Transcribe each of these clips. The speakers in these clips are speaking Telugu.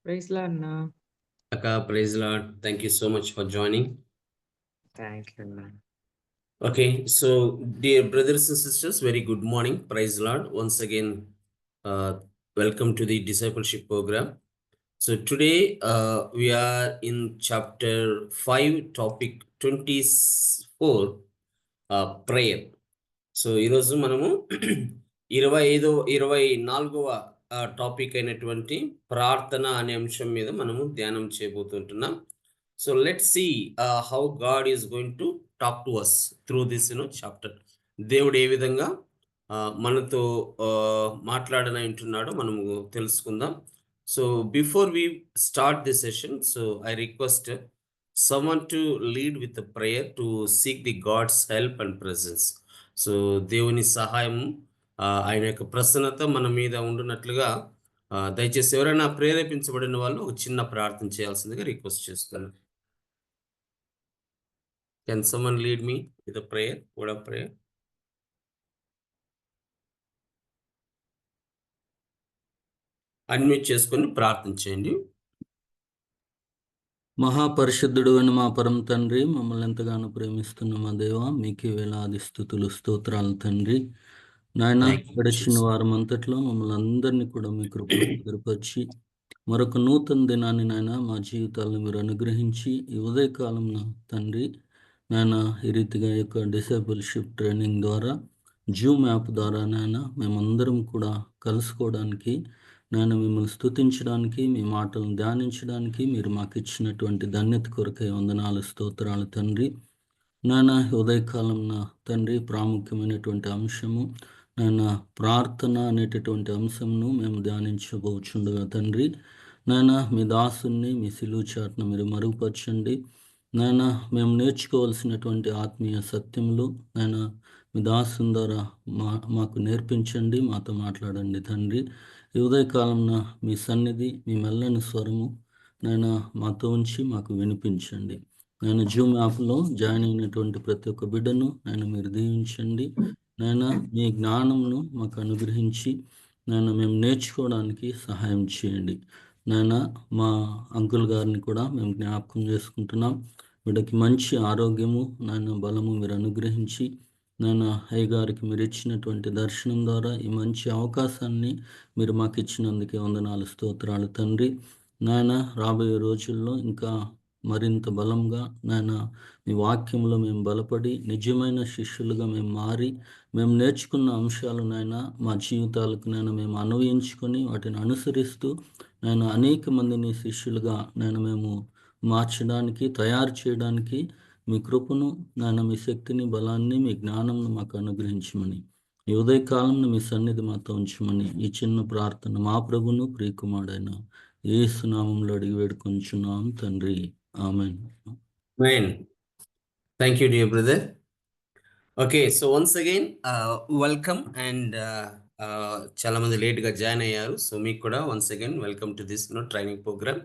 ప్రైజ్ లార్డ్ అన్నా. Akka, praise Lord. Thank you so much for joining. Thank you అన్నా. Okay, so dear brothers and sisters, very good morning. Praise Lord. Once again, welcome to the discipleship program. So today we are in chapter 5, topic 24, prayer. So ఈరోజు మనము 24వ టాపిక్ అయినటువంటి ప్రార్థన అనే అంశం మీద మనము ధ్యానం చేయబోతుంటున్నాం. So let's see how God is going to talk to us through this chapter. దేవుడు ఏ విధంగా మనతో మాట్లాడనంటున్నాడో మనము తెలుసుకుందాం. So before we start the session, so I request someone to lead with a prayer to seek the God's help and presence. So దేవుని సహాయం, ఆయన యొక్క ప్రసన్నత మన మీద ఉండునట్లుగా దయచేసి ఎవరైనా ప్రేరేపించబడిన వాళ్ళు ఒక చిన్న ప్రార్థన చేయాల్సిందిగా రిక్వెస్ట్ చేస్తాను. Can someone lead me with a prayer, word of prayer? Unmute చేసుకొని ప్రార్థన చేయండి. మహాపరిశుద్ధుడు అని మా పరమ తండ్రి, మమ్మల్ని ఎంతగానో ప్రేమిస్తున్న మా దేవ, మీకే వేలాది స్తుతులు స్తోత్రాలు తండ్రి. నాయన, గడిచిన వారం అంతట్లో మమ్మల్ని అందరినీ కూడా మీ కృపలో భద్రపరిచి మరొక నూతన దినాన్ని నాయన మా జీవితాలను మీరు అనుగ్రహించి ఈ ఉదయకాలం తండ్రి నాయన ఈ రీతిగా యొక్క డిసేబుల్షిప్ ట్రైనింగ్ ద్వారా జూమ్ యాప్ ద్వారా నాయన మేమందరం కూడా కలుసుకోవడానికి, నేను మిమ్మల్ని స్తుతించడానికి, మీ మాటలను ధ్యానించడానికి మీరు మాకు ఇచ్చినటువంటి ధన్యత కొరకై వందనాలు స్తోత్రాలు తండ్రి. నాయన ఉదయకాలం తండ్రి ప్రాముఖ్యమైనటువంటి అంశము నాయన ప్రార్థన అనేటటువంటి అంశంను మేము ధ్యానించబోచుండగా తండ్రి, నాయన మీ దాసుని మీ సిలువ చాటును మీరు మరుగుపరచండి. నాయన మేము నేర్చుకోవాల్సినటువంటి ఆత్మీయ సత్యములు నాయన మీ దాసుని ద్వారా మాకు నేర్పించండి, మాతో మాట్లాడండి తండ్రి. ఈ ఉదయకాలంలో మీ సన్నిధి, మీ మెల్లని స్వరము నాయన మాతో ఉంచి మాకు వినిపించండి. నేను జూమ్ యాప్లో జాయిన్ అయినటువంటి ప్రతి ఒక్క బిడ్డను నేను మీరు దీవించండి. నేను మీ జ్ఞానంను మాకు అనుగ్రహించి నేను మేము నేర్చుకోవడానికి సహాయం చేయండి. నేను మా అంకుల్ గారిని కూడా మేము జ్ఞాపకం చేసుకుంటున్నాం. వీడికి మంచి ఆరోగ్యము నాయన బలము మీరు అనుగ్రహించి, నేను అయ్య గారికి మీరు ఇచ్చినటువంటి దర్శనం ద్వారా ఈ మంచి అవకాశాన్ని మీరు మాకు ఇచ్చినందుకే వందనాలు స్తోత్రాలు తండ్రి. నాయన రాబోయే రోజుల్లో ఇంకా మరింత బలంగా నాయన మీ వాక్యంలో మేము బలపడి నిజమైన శిష్యులుగా మేము మారి మేము నేర్చుకున్న అంశాలు నాయన మా జీవితాలకు నేను మేము అన్వయించుకొని వాటిని అనుసరిస్తూ నేను అనేక మందిని శిష్యులుగా నేను మేము మార్చడానికి, తయారు చేయడానికి మీ కృపను నాయన మీ శక్తిని, బలాన్ని, మీ జ్ఞానంను మాకు అనుగ్రహించమని ఈ ఉదయకాలంలో మీ సన్నిధి మాతో ఉంచమని ఈ చిన్న ప్రార్థన మా ప్రభును ప్రియకుమారుడైన యేసు నామములో అడిగి వేడుకొంచున్నాం తండ్రి. ఆమేన్. Thank you, dear brother. Okay, so once again, welcome and చాలా మంది లేట్గా జాయిన్ అయ్యారు. సో మీకు కూడా once again welcome to this training program.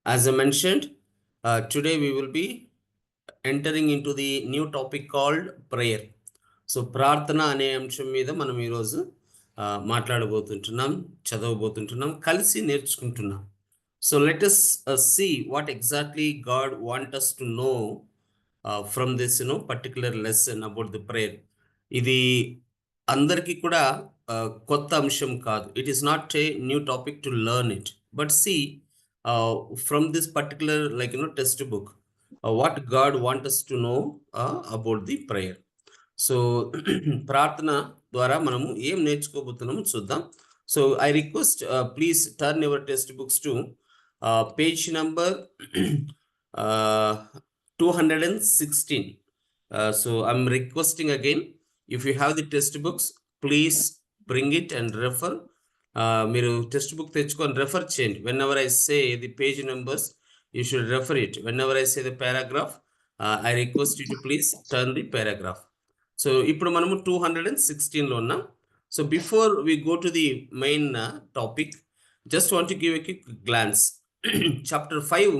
As I mentioned, today we will be entering into the new topic called prayer. So ప్రార్థన అనే అంశం మీద మనం ఈరోజు మాట్లాడబోతుంటున్నాం, చదవబోతుంటున్నాం, కలిసి నేర్చుకుంటున్నాం. So let us see what exactly God want us to know from this particular lesson about the prayer. ఇది అందరికీ కూడా కొత్త అంశం కాదు. It is not a new topic to learn it, but see from this particular textbook what God want us to know about the prayer. So ప్రార్థన ద్వారా మనము ఏం నేర్చుకోబోతున్నామో చూద్దాం. So I request please turn your text books to page number 216. So I'm requesting again, if you have the text books, please bring it and refer. మీరు టెక్స్ట్ బుక్ తెచ్చుకొని రెఫర్ చేయండి. whenever I say the page numbers, you should refer it. whenever I say the paragraph, I request you to please turn the paragraph. So ఇప్పుడు మనము 216లో ఉన్నాం. So before we go to the main topic, just want to give a quick glance. Chapter 5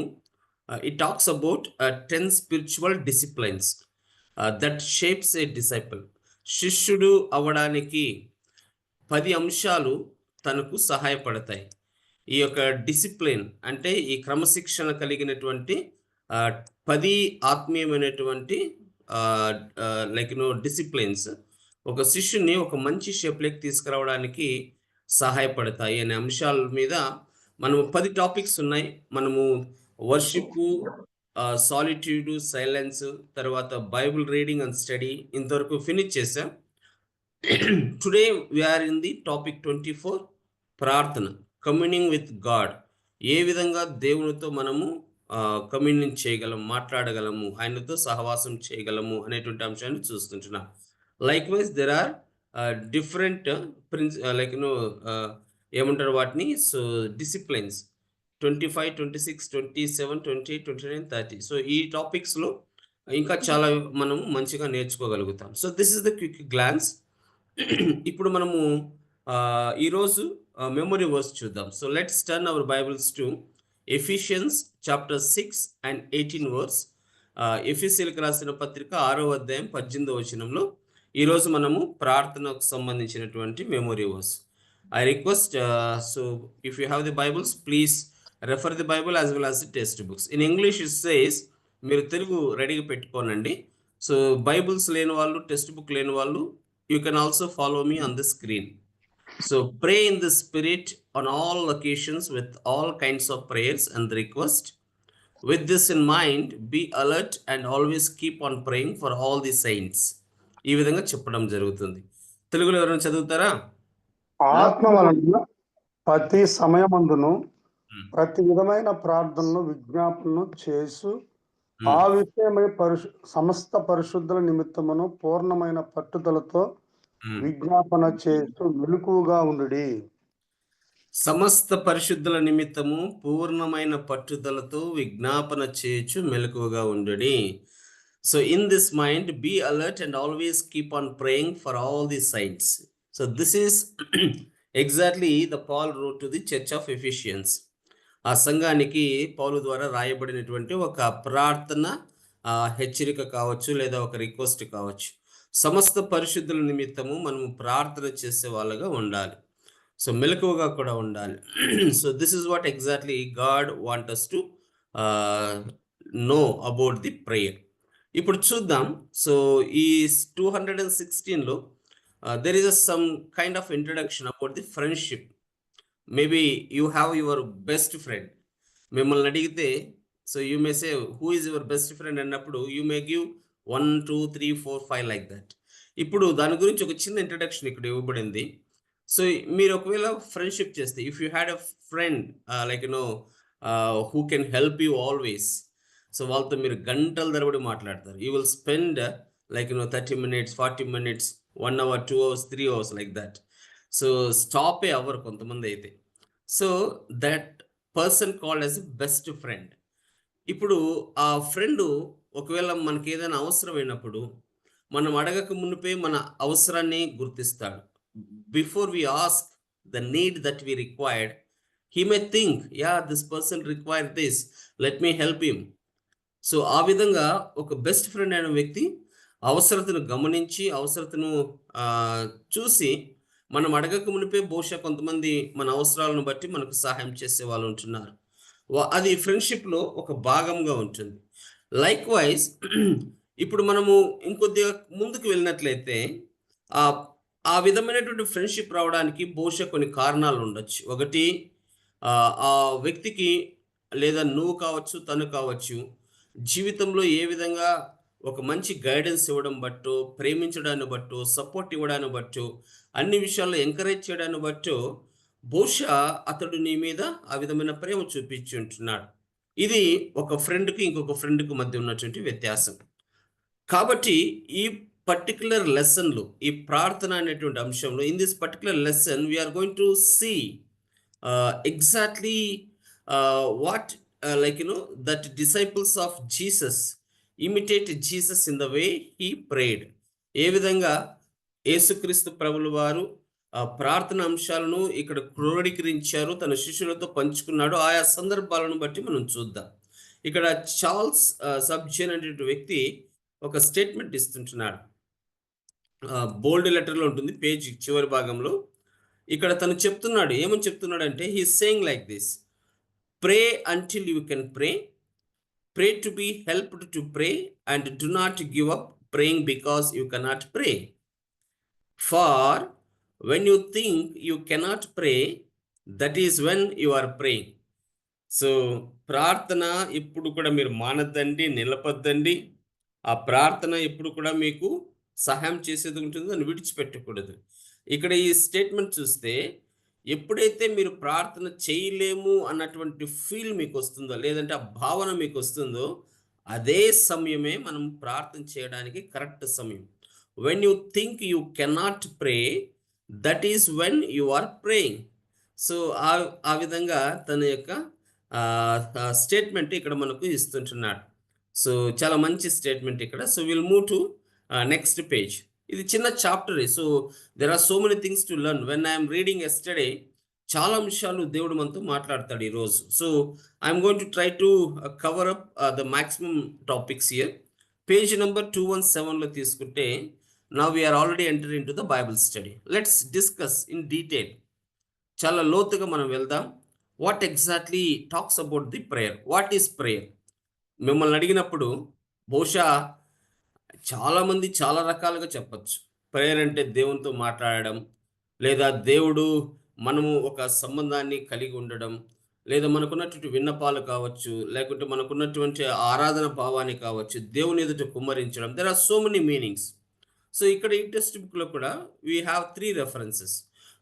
it talks about 10 spiritual disciplines that shapes a disciple. శిష్యుడు అవడానికి 10 అంశాలు తనకు సహాయపడతాయి. ఈ యొక్క డిసిప్లిన్ అంటే ఈ క్రమశిక్షణ కలిగినటువంటి 10 ఆత్మీయమైనటువంటి డిసిప్లిన్స్ ఒక శిష్యుని ఒక మంచి షేప్లోకి తీసుకురావడానికి సహాయపడతాయి అనే అంశాల మీద మనము 10 టాపిక్స్ ఉన్నాయి. మనము వర్షిప్, సాలిట్యూడ్, సైలెన్స్, తర్వాత బైబుల్ రీడింగ్ అండ్ స్టడీ ఇంతవరకు ఫినిష్ చేసాం. Today we're in the topic 24 ప్రార్థన, కమ్యూనింగ్ విత్ గాడ్. ఏ విధంగా దేవునితో మనము కమ్యూనియన్ చేయగలము, మాట్లాడగలము, ఆయనతో సహవాసం చేయగలము అనేటువంటి అంశాన్ని చూస్తుంటున్నాం. Likewise there are different ఏమంటారు వాటిని, సో డిసిప్లిన్స్ 25, 26, 27, 28, 29, 30. సో ఈ టాపిక్స్లో ఇంకా చాలా మనం మంచిగా నేర్చుకోగలుగుతాం. So this is the quick glance. ఇప్పుడు మనము ఈరోజు మెమరీ వర్స్ చూద్దాం. So let's turn our Bibles to Ephesians chapter 6 and 18 verse. ఎఫీసీయులకు రాసిన పత్రిక 6వ అధ్యాయం 18వ వచనంలో ఈరోజు మనము ప్రార్థనకు సంబంధించినటువంటి memory verse. I request, so if you have the Bibles, please refer the Bible as well as the text books. In English it says, మీరు తెలుగు రెడీగా పెట్టుకోనండి. సో బైబుల్స్ లేని వాళ్ళు, టెక్స్ట్ బుక్ లేని వాళ్ళు, you can also follow me on the screen. So pray in the spirit on all occasions with all kinds of prayers and request. With this in mind, be alert and always keep on praying for all the saints. ఈ విధంగా చెప్పడం జరుగుతుంది. తెలుగులో ఎవరైనా చదువుతారా? ఆత్మ వలన ప్రతి సమయమందును ప్రతి విధమైన ప్రార్థనలు విజ్ఞాపనను చేసు ఆ విషయమై సమస్త పరిశుద్ధుల నిమిత్తమును పూర్ణమైన పట్టుదలతో విజ్ఞాపన చేస్తూ మెలకువగా ఉండుడి. సమస్త పరిశుద్ధుల నిమిత్తము పూర్ణమైన పట్టుదలతో విజ్ఞాపన చేయొచ్చు మెలకువగా ఉండుడి. So in this mind, be alert and always keep on praying for all the saints. So this is exactly the Paul wrote to the church of Ephesians. ఆ సంఘానికి పౌలు ద్వారా రాయబడినటువంటి ఒక ప్రార్థన హెచ్చరిక కావచ్చు, లేదా ఒక రిక్వెస్ట్ కావచ్చు. సమస్త పరిశుద్ధుల నిమిత్తము మనము ప్రార్థన చేసే వాళ్ళగా ఉండాలి. సో మెలకువగా కూడా ఉండాలి. So this is what exactly God want us to know about the prayer. ఇప్పుడు చూద్దాం. సో ఈ 216లో there is some kind of introduction about the friendship. Maybe you have your best friend. మిమ్మల్ని అడిగితే, so you may say who is your best friend అన్నప్పుడు you may give 1, 2, 3, 4, 5 like that. ఇప్పుడు దాని గురించి ఒక చిన్న ఇంట్రడక్షన్ ఇక్కడ ఇవ్వబడింది. సో మీరు ఒకవేళ ఫ్రెండ్షిప్ చేస్తే, if you had a friend who can help you always, so వాళ్ళతో మీరు గంటల తరబడి మాట్లాడతారు. You will spend 30 minutes, 40 minutes, 1 hour, 2 hours, 3 hours like that. So స్టాపే అవ్వరు కొంతమంది అయితే. So that person called as best friend. ఇప్పుడు ఆ ఫ్రెండ్ ఒకవేళ మనకి ఏదైనా అవసరమైనప్పుడు మనం అడగక మునిపే మన అవసరాన్ని గుర్తిస్తాడు. Before we ask the need that we required, he may think, ya this person require this, let me help him. So ఆ విధంగా ఒక బెస్ట్ ఫ్రెండ్ అయిన వ్యక్తి అవసరతను గమనించి, అవసరతను చూసి, మనం అడగక మునిపే బహుశా కొంతమంది మన అవసరాలను బట్టి మనకు సహాయం చేసే వాళ్ళు ఉంటున్నారు. అది ఫ్రెండ్షిప్లో ఒక భాగంగా ఉంటుంది. లైక్ వైజ్ ఇప్పుడు మనము ఇంకొద్దిగా ముందుకు వెళ్ళినట్లయితే ఆ విధమైనటువంటి ఫ్రెండ్షిప్ రావడానికి బహుశా కొన్ని కారణాలు ఉండొచ్చు. ఒకటి, ఆ వ్యక్తికి లేదా నువ్వు కావచ్చు, తను కావచ్చు, జీవితంలో ఏ విధంగా ఒక మంచి గైడెన్స్ ఇవ్వడం బట్టో, ప్రేమించడాన్ని బట్టో, సపోర్ట్ ఇవ్వడాన్ని బట్టో, అన్ని విషయాల్లో ఎంకరేజ్ చేయడాన్ని బట్టో బహుశా అతడు నీ మీద ఆ విధమైన ప్రేమ చూపించి ఉంటున్నాడు. ఇది ఒక ఫ్రెండ్కి ఇంకొక ఫ్రెండ్కి మధ్య ఉన్నటువంటి వ్యత్యాసం. కాబట్టి ఈ పర్టికులర్ లెసన్లో, ఈ ప్రార్థన అనేటువంటి అంశంలో, in this particular lesson we're going to see exactly what that disciples of Jesus imitate Jesus in the way he prayed. ఏ విధంగా యేసుక్రీస్తు ప్రభుల వారు ప్రార్థన అంశాలను ఇక్కడ క్రోడీకరించారు, తన శిష్యులతో పంచుకున్నాడు. ఆయా సందర్భాలను బట్టి మనం చూద్దాం. ఇక్కడ చార్ల్స్ సబ్జన్ అనే వ్యక్తి ఒక స్టేట్మెంట్ ఇస్తుంటున్నాడు. బోల్డ్ లెటర్లో ఉంటుంది, పేజ్ చివరి భాగంలో. ఇక్కడ తను చెప్తున్నాడు, ఏమని చెప్తున్నాడు అంటే he saying like this, pray until you can pray, pray to be helped to pray, and do not give up praying because you cannot pray. For when you think you cannot pray, that is when you are praying. So ప్రార్థన ఇప్పుడు కూడా మీరు మానద్దండి, నిలపద్దండి. ఆ ప్రార్థన ఎప్పుడు కూడా మీకు సహాయం చేసేది ఉంటుంది, దాన్ని విడిచిపెట్టకూడదు. ఇక్కడ ఈ స్టేట్మెంట్ చూస్తే ఎప్పుడైతే మీరు ప్రార్థన చేయలేము అన్నటువంటి ఫీల్ మీకు వస్తుందో, లేదంటే ఆ భావన మీకు వస్తుందో, అదే సమయమే మనం ప్రార్థన చేయడానికి కరెక్ట్ సమయం. When you think you cannot pray, that is when you are praying. So ఆ విధంగా తన యొక్క స్టేట్మెంట్ ఇక్కడ మనకు ఇస్తుంటున్నాడు. సో చాలా మంచి స్టేట్మెంట్ ఇక్కడ. So will move to next page. ఇది చిన్న chapter. So there are so many things to learn. When I'm reading yesterday, చాలా అంశాలు దేవుడు మనతో మాట్లాడతాడు ఈరోజు. So I'm going to try to cover up the maximum topics here. Page number 217లో తీసుకుంటే, now we're already enter in to the Bible study. Let's discuss in detail. చాలా లోతుగా మనం వెళ్దాం. What exactly talks about the prayer. What is prayer? మిమ్మల్ని అడిగినప్పుడు బహుశా చాలామంది చాలా రకాలుగా చెప్పచ్చు. ప్రేయర్ అంటే దేవునితో మాట్లాడడం, లేదా దేవుడు మనము ఒక సంబంధాన్ని కలిగి ఉండడం, లేదా మనకున్నటువంటి విన్నపాలు కావచ్చు, లేకుంటే మనకున్నటువంటి ఆరాధన భావాన్ని కావచ్చు, దేవుని ఎదుట కుమ్మరించడం. There are so many meanings. So ఇక్కడ ఈ టెక్స్ట్ బుక్లో కూడా we have 3 references.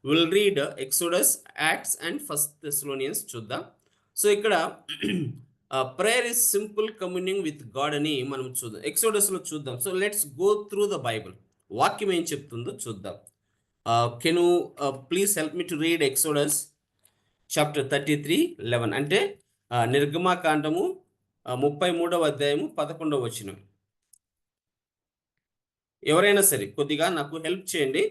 Will read Exodus, Acts and first Thessalonians చూద్దాం. సో ఇక్కడ prayer is simple communing with God అని మనం చూద్దాం. ఎక్సోడస్లో చూద్దాం. So let's go through the Bible. వాక్యం ఏం చెప్తుందో చూద్దాం. Can you please help me to read Exodus chapter 33:11. అంటే నిర్గమాకాండము 33వ అధ్యాయము 11వ వచనం. ఎవరైనా సరే కొద్దిగా నాకు హెల్ప్ చేయండి.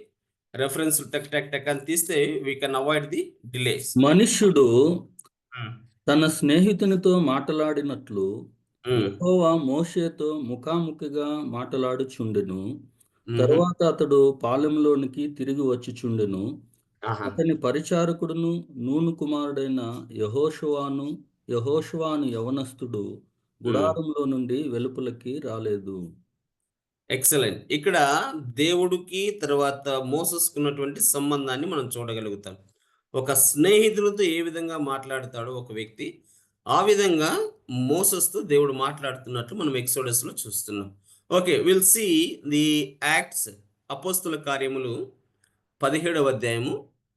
రెఫరెన్స్ టక్ టక్ టక్ అని తీస్తే we can avoid the delays. మనుష్యుడు తన స్నేహితునితో మాట్లాడినట్లు యెహోవా మోషేతో ముఖాముఖిగా మాట్లాడుచుండెను. తరువాత అతడు పాలెంలోనికి తిరిగి వచ్చుచుండెను. అతని పరిచారకుడును నూను కుమారుడైన యెహోషువాను యవనస్తుడు గుడారంలో నుండి వెలుపలికి రాలేదు. ఎక్సలెంట్. ఇక్కడ దేవుడికి తర్వాత మోసెస్కున్నటువంటి సంబంధాన్ని మనం చూడగలుగుతాం. ఒక స్నేహితులతో ఏ విధంగా మాట్లాడతాడో ఒక వ్యక్తి, ఆ విధంగా మోసెస్తో దేవుడు మాట్లాడుతున్నట్లు మనం ఎక్సోడస్లో చూస్తున్నాం. Okay, will see the Acts, అపోస్తుల కార్యములు 17వ అధ్యాయము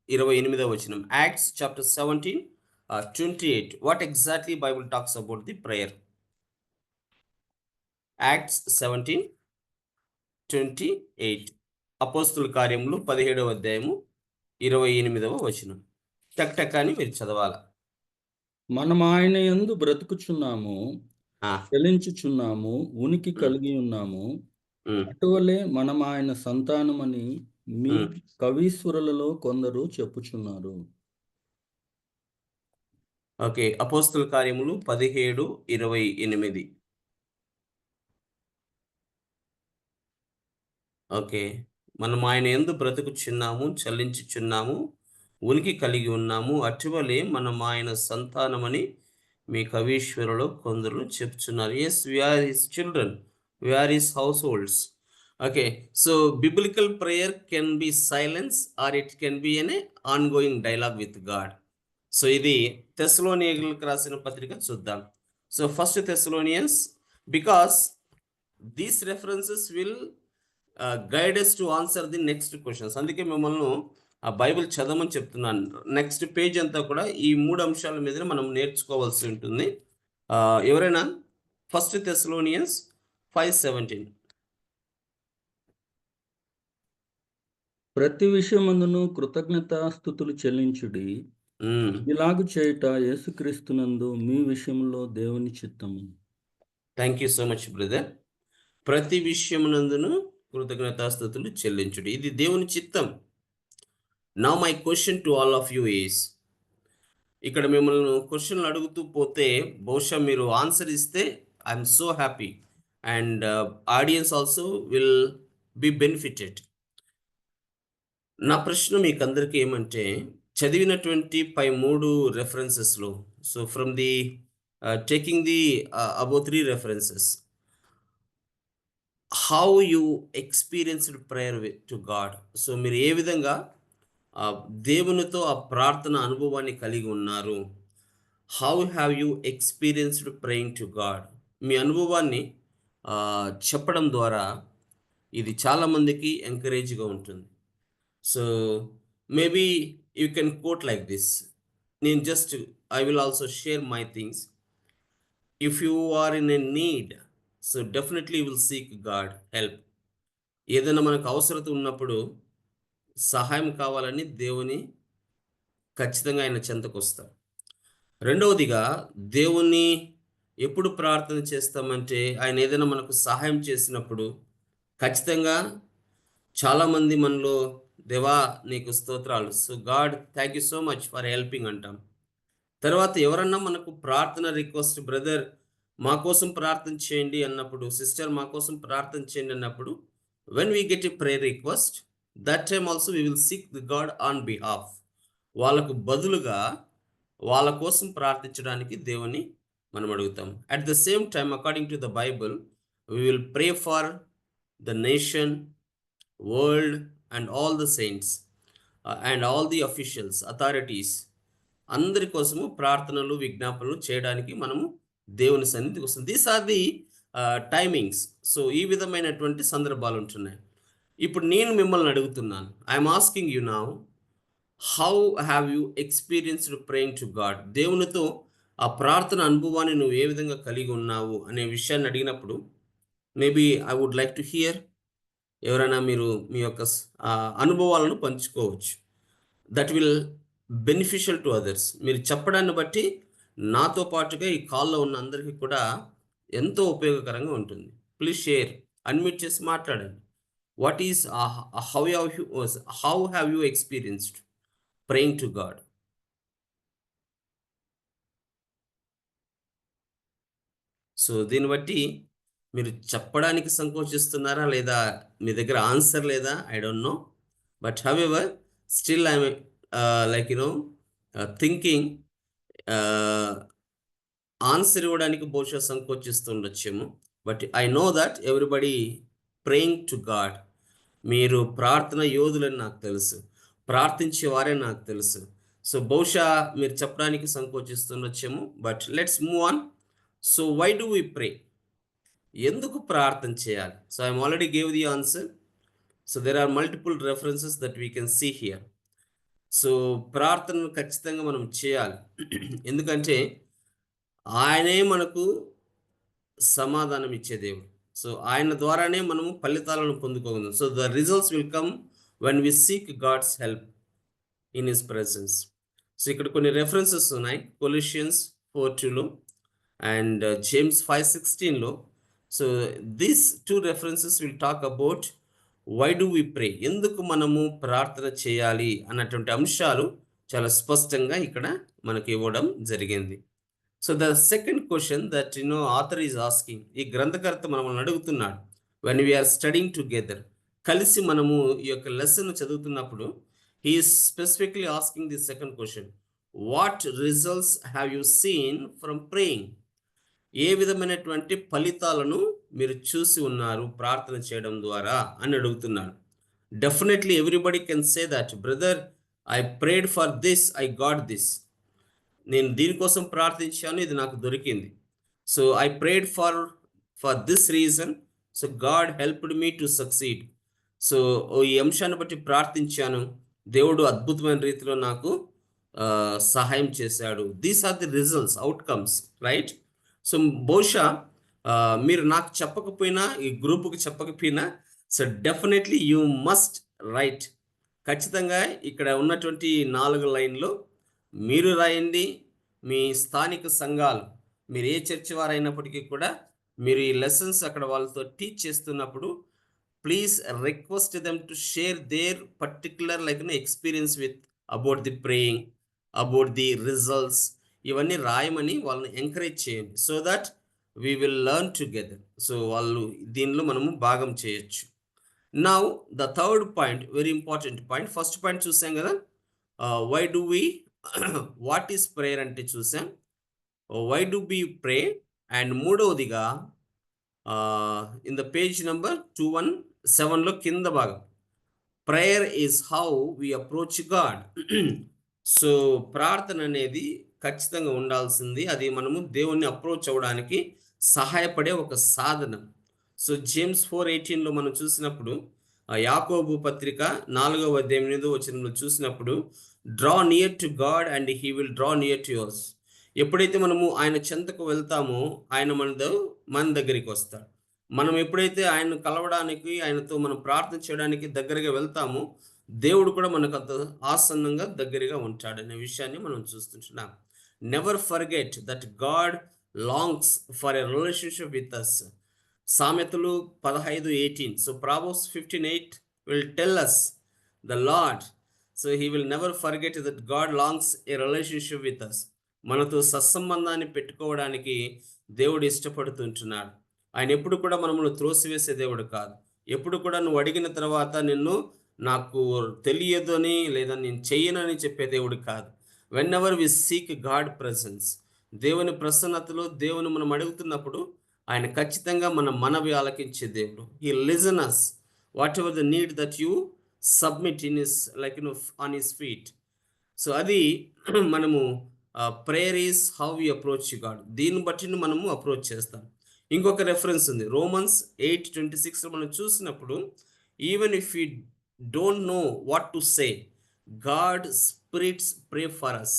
28వ వచనం. Acts chapter 17:28. What exactly Bible talks about the prayer? Acts 17:28. అపోస్తుల కార్యములు 17వ అధ్యాయము 28వ వచనం. టక్ టక్ అని మీరు చదవాలా. మనం ఆయన యందు బ్రతుకుచున్నాము, చలించుచున్నాము, ఉనికి కలిగి ఉన్నాము. అటువలే మనం ఆయన సంతానమని మీ కవీశ్వరులలో కొందరు చెప్పుచున్నారు. ఓకే, అపోస్తుల కార్యములు 17:28. ఓకే, మనం ఆయన యందు బ్రతుకుచున్నాము, చలించుచున్నాము, ఉనికి కలిగి ఉన్నాము. అటువలే మనం ఆయన సంతానమని మీ కవీశ్వరులో కొందరు చెప్తున్నారు. Yes, we're his children, we're his households. Okay, so biblical prayer can be silence or it can be an ongoing dialogue with God. So ఇది థెస్సలోనియన్లకు రాసిన పత్రిక చూద్దాం. So first Thessalonians, because these references will guide us to answer the next questions. అందుకే మిమ్మల్ని ఆ బైబిల్ చదవమని చెప్తున్నాను. నెక్స్ట్ పేజ్ అంతా కూడా ఈ 3 అంశాల మీద మనం నేర్చుకోవాల్సి ఉంటుంది. ఎవరైనా ఫస్ట్ థెస్సలోనియన్స్ 5:17. ప్రతి విషయమందును కృతజ్ఞతాస్తుతులు చెల్లించుడి, ఇలాగు చేయుట యేసుక్రీస్తునందు మీ విషయంలో దేవుని చిత్తము. Thank you so much brother. ప్రతి విషయమునందును కృతజ్ఞతాస్తుతులు చెల్లించుడి, ఇది దేవుని చిత్తం. Now my question to all of you is, ఇక్కడ మిమ్మల్ని క్వశ్చన్లు అడుగుతూ పోతే బహుశా మీరు ఆన్సర్ ఇస్తే I'm so happy and audience also will be benefited. నా ప్రశ్న మీకు అందరికీ ఏమంటే, చదివినటువంటి పై 3 రెఫరెన్సెస్‌లో, so from the taking the above 3 references, how you experienced prayer to God. So మీరు ఏ విధంగా దేవునితో ఆ ప్రార్థన అనుభవాన్ని కలిగి ఉన్నారు? How have you experienced praying to God? మీ అనుభవాన్ని చెప్పడం ద్వారా ఇది చాలా మందికి ఎంకరేజ్‌గా ఉంటుంది. So maybe you can quote like this. నేను just I will also share my things. If you are in a need, so definitely will seek God help. ఏదైనా మనకు అవసరత ఉన్నప్పుడు సహాయం కావాలని దేవుని ఖచ్చితంగా ఆయన చెంతకొస్తాం. రెండవదిగా, దేవుణ్ణి ఎప్పుడు ప్రార్థన చేస్తామంటే, ఆయన ఏదైనా మనకు సహాయం చేసినప్పుడు ఖచ్చితంగా చాలామంది మనలో, దేవా నీకు స్తోత్రాలు, so God thank you so much for helping అంటాం. తర్వాత ఎవరన్నా మనకు ప్రార్థన రిక్వెస్ట్, బ్రదర్ మా కోసం ప్రార్థన చేయండి అన్నప్పుడు, సిస్టర్ మా కోసం ప్రార్థన చేయండి అన్నప్పుడు, when we get a prayer request, that time also we will seek the God on behalf. వాళ్ళకు బదులుగా వాళ్ళ కోసం ప్రార్థించడానికి దేవుని మనం అడుగుతాం. At the same time, according to the Bible, we will pray for the nation, world and all the saints and all the officials, authorities, అందరి కోసము ప్రార్థనలు, విజ్ఞాపనలు చేయడానికి మనము దేవుని సన్నిధికి వస్తుంది. These are the timings. So ఈ విధమైనటువంటి సందర్భాలు ఉంటున్నాయి. ఇప్పుడు నేను మిమ్మల్ని అడుగుతున్నాను, I'm asking you now, how have you experienced praying to God? దేవునితో ఆ ప్రార్థన అనుభవాన్ని నువ్వు ఏ విధంగా కలిగి ఉన్నావు అనే విషయాన్ని అడిగినప్పుడు, maybe I would like to hear. ఎవరైనా మీరు మీ యొక్క అనుభవాలను పంచుకోవచ్చు. That will beneficial to others. మీరు చెప్పడాన్ని బట్టి నాతో పాటుగా ఈ కాల్లో ఉన్న అందరికీ కూడా ఎంతో ఉపయోగకరంగా ఉంటుంది. ప్లీజ్ షేర్, అన్మ్యూట్ చేసి మాట్లాడండి. What is how have you experienced praying to God? So దీన్ని బట్టి మీరు చెప్పడానికి సంకోచిస్తున్నారా, లేదా మీ దగ్గర ఆన్సర్ లేదా, I don't know. But however still I'm like thinking, answer ఇవ్వడానికి బహుశా సంకోచిస్తుండొచ్చేమో. But I know that everybody praying to God. మీరు ప్రార్థన యోధులని నాకు తెలుసు, ప్రార్థించేవారే నాకు తెలుసు. సో బహుశా మీరు చెప్పడానికి సంకోచిస్తుండొచ్చేమో. But let's move on. So why do we pray? ఎందుకు ప్రార్థన చేయాలి? So I'm already gave the answer. So there are multiple references that we can see here. So ప్రార్థనను ఖచ్చితంగా మనం చేయాలి. ఎందుకంటే ఆయనే మనకు సమాధానం ఇచ్చే దేవుడు. సో ఆయన ద్వారానే మనము ఫలితాలను పొందుకోగలం. So the results will come when we seek God's help in his presence. So ఇక్కడ కొన్ని రెఫరెన్సెస్ ఉన్నాయి. కొలెషియన్స్ 4:2లో అండ్ జేమ్స్ 5:16లో. So these 2 references will talk about why do we pray, ఎందుకు మనము ప్రార్థన చేయాలి అన్నటువంటి అంశాలు చాలా స్పష్టంగా ఇక్కడ మనకి ఇవ్వడం జరిగింది. So the second question that author is asking, ఈ గ్రంథకర్త మనల్ని అడుగుతున్నాడు, వెన్ వీఆర్ స్టడింగ్ టుగెదర్, కలిసి మనము ఈ యొక్క లెసన్ చదువుతున్నప్పుడు, he is specifically asking the second question, what results have you seen from praying? ఏ విధమైనటువంటి ఫలితాలను మీరు చూసి ఉన్నారు ప్రార్థన చేయడం ద్వారా అని అడుగుతున్నాడు. Definitely everybody can say that, brother I prayed for this, I got this. నేను దీనికోసం ప్రార్థించాను, ఇది నాకు దొరికింది. So I prayed for this reason, so God helped me to succeed. So ఈ అంశాన్ని బట్టి ప్రార్థించాను, దేవుడు అద్భుతమైన రీతిలో నాకు సహాయం చేశాడు. These are the results, outcomes, right? So బహుశా మీరు నాకు చెప్పకపోయినా, ఈ గ్రూపుకి చెప్పకపోయినా, so definitely you must write. ఖచ్చితంగా ఇక్కడ ఉన్నటువంటి 4 లైన్లు మీరు రాయండి. మీ స్థానిక సంఘాలు, మీరు ఏ చర్చి వారైనప్పటికీ కూడా, మీరు ఈ లెసన్స్ అక్కడ వాళ్ళతో టీచ్ చేస్తున్నప్పుడు, please request them to share their particular experience with about the praying, about the results. ఇవన్నీ రాయమని వాళ్ళని ఎంకరేజ్ చేయండి. So that we will learn together. So వాళ్ళు దీనిలో మనము భాగం చేయొచ్చు. Now the third point, very important point. First point చూసాం కదా, why do we what is prayer అంటే చూసాం, why do we pray. And మూడవదిగా ఇన్ ద పేజ్ నెంబర్ 217లో కింద భాగం, prayer is how we approach God. So ప్రార్థన అనేది ఖచ్చితంగా ఉండాల్సింది, అది మనము దేవుణ్ణి అప్రోచ్ అవ్వడానికి సహాయపడే ఒక సాధనం. సో జేమ్స్ 4:18లో మనం చూసినప్పుడు, యాకోబు పత్రిక 4వ అధ్యాయం 8వ వచనంలో చూసినప్పుడు, draw near to God and he will draw near to yours. ఎప్పుడైతే మనము ఆయన చెంతకు వెళ్తామో ఆయన మన దగ్గరికి వస్తాడు. మనం ఎప్పుడైతే ఆయన్ను కలవడానికి, ఆయనతో మనం ప్రార్థన చేయడానికి దగ్గరగా వెళ్తామో దేవుడు కూడా మనకు అంత ఆసన్నంగా దగ్గరగా ఉంటాడనే విషయాన్ని మనం చూస్తుంటున్నాం. Never forget that God longs for a relationship with us. సామెతలు 15:18. So Proverbs 15:8 will tell us the Lord, so he will never forget that God longs a relationship with us. మనతో సత్సంబంధాన్ని పెట్టుకోవడానికి దేవుడు ఇష్టపడుతుంటున్నాడు. ఆయన ఎప్పుడు కూడా మనల్ని త్రోసివేసే దేవుడు కాదు. ఎప్పుడు కూడా నువ్వు అడిగిన తర్వాత నిన్ను నాకు తెలియదు అని లేదా నేను చెయ్యనని చెప్పే దేవుడు కాదు. Whenever we seek God presence, దేవుని ప్రసన్నతలో దేవుని మనం అడుగుతున్నప్పుడు ఆయన ఖచ్చితంగా మన మనవి ఆలకించే దేవుడు. He listen us whatever the need that you submit in his like on his feet. So అది మనము prayer is how we approach God. దీన్ని బట్టి మనము అప్రోచ్ చేస్తాం. ఇంకొక రెఫరెన్స్ ఉంది, రోమన్స్ 8:26లో మనం చూసినప్పుడు, even if you don't know what to say, God spirits pray for us.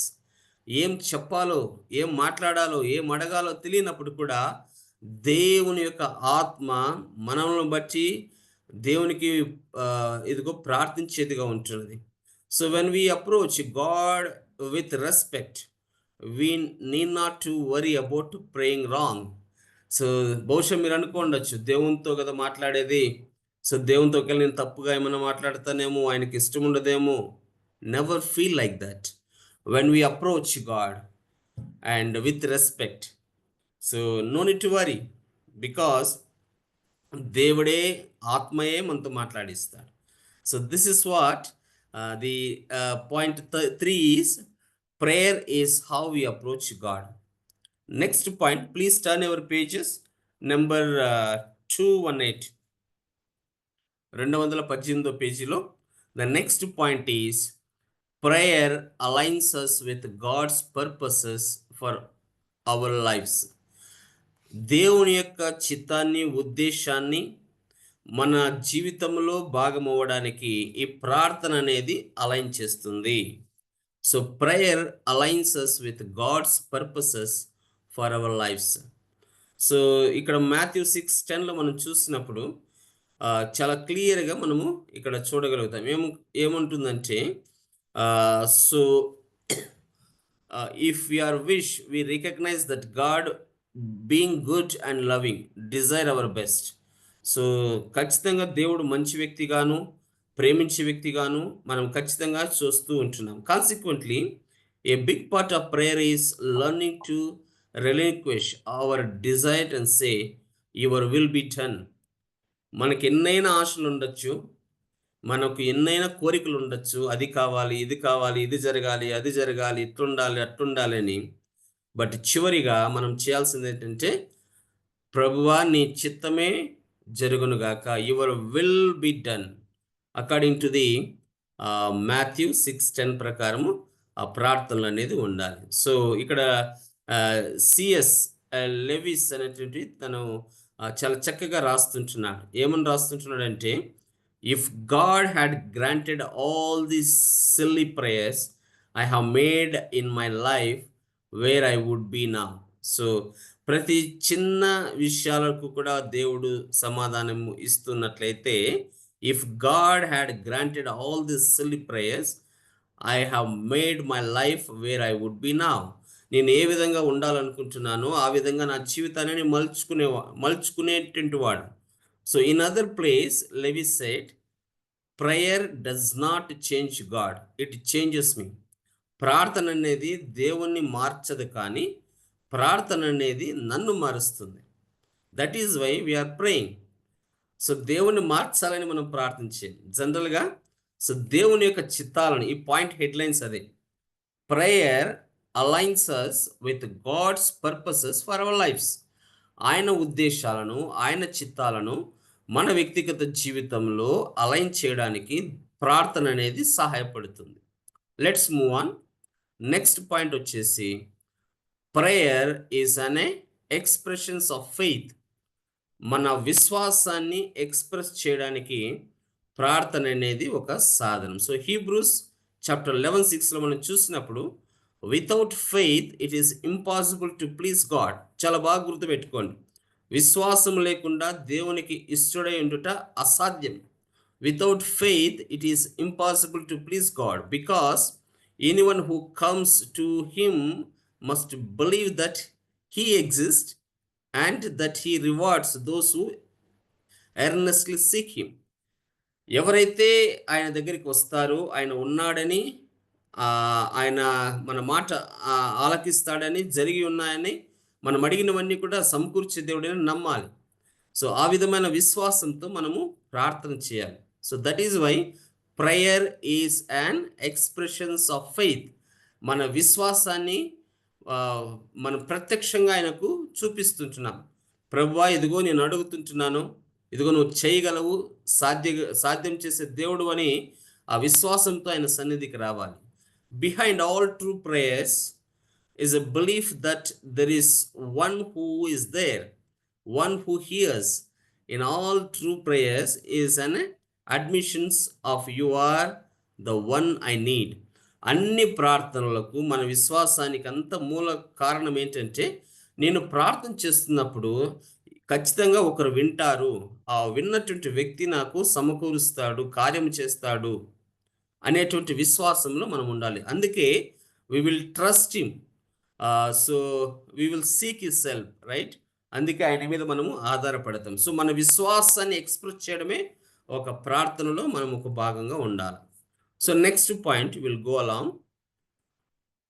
ఏం చెప్పాలో, ఏం మాట్లాడాలో, ఏం అడగాలో తెలియనప్పుడు కూడా దేవుని యొక్క ఆత్మ మనల్ని బట్టి దేవునికి ఇదిగో ప్రార్థించేదిగా ఉంటున్నది. So when we approach God with respect, we need not to worry about praying wrong. So బహుశా మీరు అనుకోండొచ్చు, దేవునితో కదా మాట్లాడేది, సో దేవునితో కలిసి నేను తప్పుగా ఏమైనా మాట్లాడతానేమో, ఆయనకి ఇష్టం ఉండదేమో. Never feel like that when we approach God and with respect. So no need to worry, because దేవుడే ఆత్మయే మనతో మాట్లాడిస్తాడు. So this is what the point 3 is prayer is how we approach God. Next point, please turn your pages number 218, 218వ పేజీలో. The next point is prayer aligns us with God's purposes for our lives. దేవుని యొక్క చిత్తాన్ని, ఉద్దేశాన్ని మన జీవితంలో భాగమవ్వడానికి ఈ ప్రార్థన అనేది అలైన్ చేస్తుంది. So prayer aligns us with God's purposes for our lives. So ఇక్కడ మాథ్యూ 6:10లో మనం చూసినప్పుడు చాలా క్లియర్గా మనము ఇక్కడ చూడగలుగుతాం. ఏముంటుందంటే, so if you're wish we recognize that God being good and loving desire our best. So ఖచ్చితంగా దేవుడు మంచి వ్యక్తిగాను, ప్రేమించే వ్యక్తిగాను మనం ఖచ్చితంగా చూస్తూ ఉంటున్నాం. Consequently a big part of prayer is learning to relinquish our desire and say your will be done. మనకి ఎన్నైనా ఆశలు ఉండొచ్చు, మనకు ఎన్నైనా కోరికలు ఉండొచ్చు, అది కావాలి, ఇది కావాలి, ఇది జరగాలి, అది జరగాలి, ఇట్లుండాలి, అట్లుండాలి అని. బట్ చివరిగా మనం చేయాల్సింది ఏంటంటే, ప్రభువా నీ చిత్తమే జరుగునుగాక, your will be done according to the Matthew 6:10 ప్రకారము ఆ ప్రార్థనలు అనేది ఉండాలి. సో ఇక్కడ సిఎస్ లెవిస్ అనేటువంటి తను చాలా చక్కగా రాస్తుంటున్నాడు. ఏమని రాస్తుంటున్నాడంటే, if God had granted all these silly prayers I have made in my life where I would be now. సో ప్రతి చిన్న విషయాలకు కూడా దేవుడు సమాధానం ఇస్తున్నట్లయితే, if God had granted all these silly prayers I have made my life where I would be now. నేను ఏ విధంగా ఉండాలనుకుంటున్నానో ఆ విధంగా నా జీవితాన్ని మలుచుకునేటువంటి వాడు. So in other place Lewis said, prayer does not change God, it changes me. ప్రార్థన అనేది దేవుణ్ణి మార్చదు, కానీ ప్రార్థన అనేది నన్ను మారుస్తుంది. That is why we're praying. So దేవుని మార్చాలని మనం ప్రార్థించేది జనరల్గా. సో దేవుని యొక్క చిత్తాలను, ఈ పాయింట్ హెడ్లైన్స్ అదే, prayer aligns us with God's purposes for our lifes. ఆయన ఉద్దేశాలను, ఆయన చిత్తాలను మన వ్యక్తిగత జీవితంలో అలైన్ చేయడానికి ప్రార్థన అనేది సహాయపడుతుంది. Let's move on. Next point వచ్చేసి, prayer is an expressions of faith. మన విశ్వాసాన్ని ఎక్స్ప్రెస్ చేయడానికి ప్రార్థన అనేది ఒక సాధనం. సో హీబ్రూస్ చాప్టర్ 11:6లో మనం చూసినప్పుడు, without faith it is impossible to please God. చాలా బాగా గుర్తుపెట్టుకోండి, విశ్వాసం లేకుండా దేవునికి ఇష్టడై ఉండుట అసాధ్యం. Without faith it is impossible to please God, because anyone who comes to him must believe that he exist and that he rewards those who earnestly seek him. ఎవరైతే ఆయన దగ్గరికి వస్తారో, ఆయన ఉన్నాడని, ఆయన మన మాట ఆలకిస్తాడని, జరిగి ఉన్నాయని, మనం అడిగినవన్నీ కూడా సమకూర్చే దేవుడని నమ్మాలి. సో ఆ విధమైన విశ్వాసంతో మనము ప్రార్థన చేయాలి. So that is why prayer is an expressions of faith. మన విశ్వాసాన్ని మనం ప్రత్యక్షంగా ఆయనకు చూపిస్తుంటున్నాం. ప్రభువా, ఇదిగో నేను అడుగుతుంటున్నాను, ఇదిగో నువ్వు చేయగలవు, సాధ్యం చేసే దేవుడు అని ఆ విశ్వాసంతో ఆయన సన్నిధికి రావాలి. Behind all true prayers is a belief that there is one who is there, one who hears. In all true prayers is an admissions of you are the one I need. అన్ని ప్రార్థనలకు, మన విశ్వాసానికి అంత మూల కారణం ఏంటంటే, నేను ప్రార్థన చేస్తున్నప్పుడు ఖచ్చితంగా ఒకరు వింటారు, ఆ విన్నటువంటి వ్యక్తి నాకు సమకూరుస్తాడు, కార్యం చేస్తాడు అనేటువంటి విశ్వాసంలో మనం ఉండాలి. అందుకే we will trust him, so we will seek his help, right? అందుకే ఆయన మీద మనము ఆధారపడతాం. సో మన విశ్వాసాన్ని ఎక్స్ప్రెస్ చేయడమే ఒక ప్రార్థనలో మనం ఒక భాగంగా ఉండాలి. So next point will go along.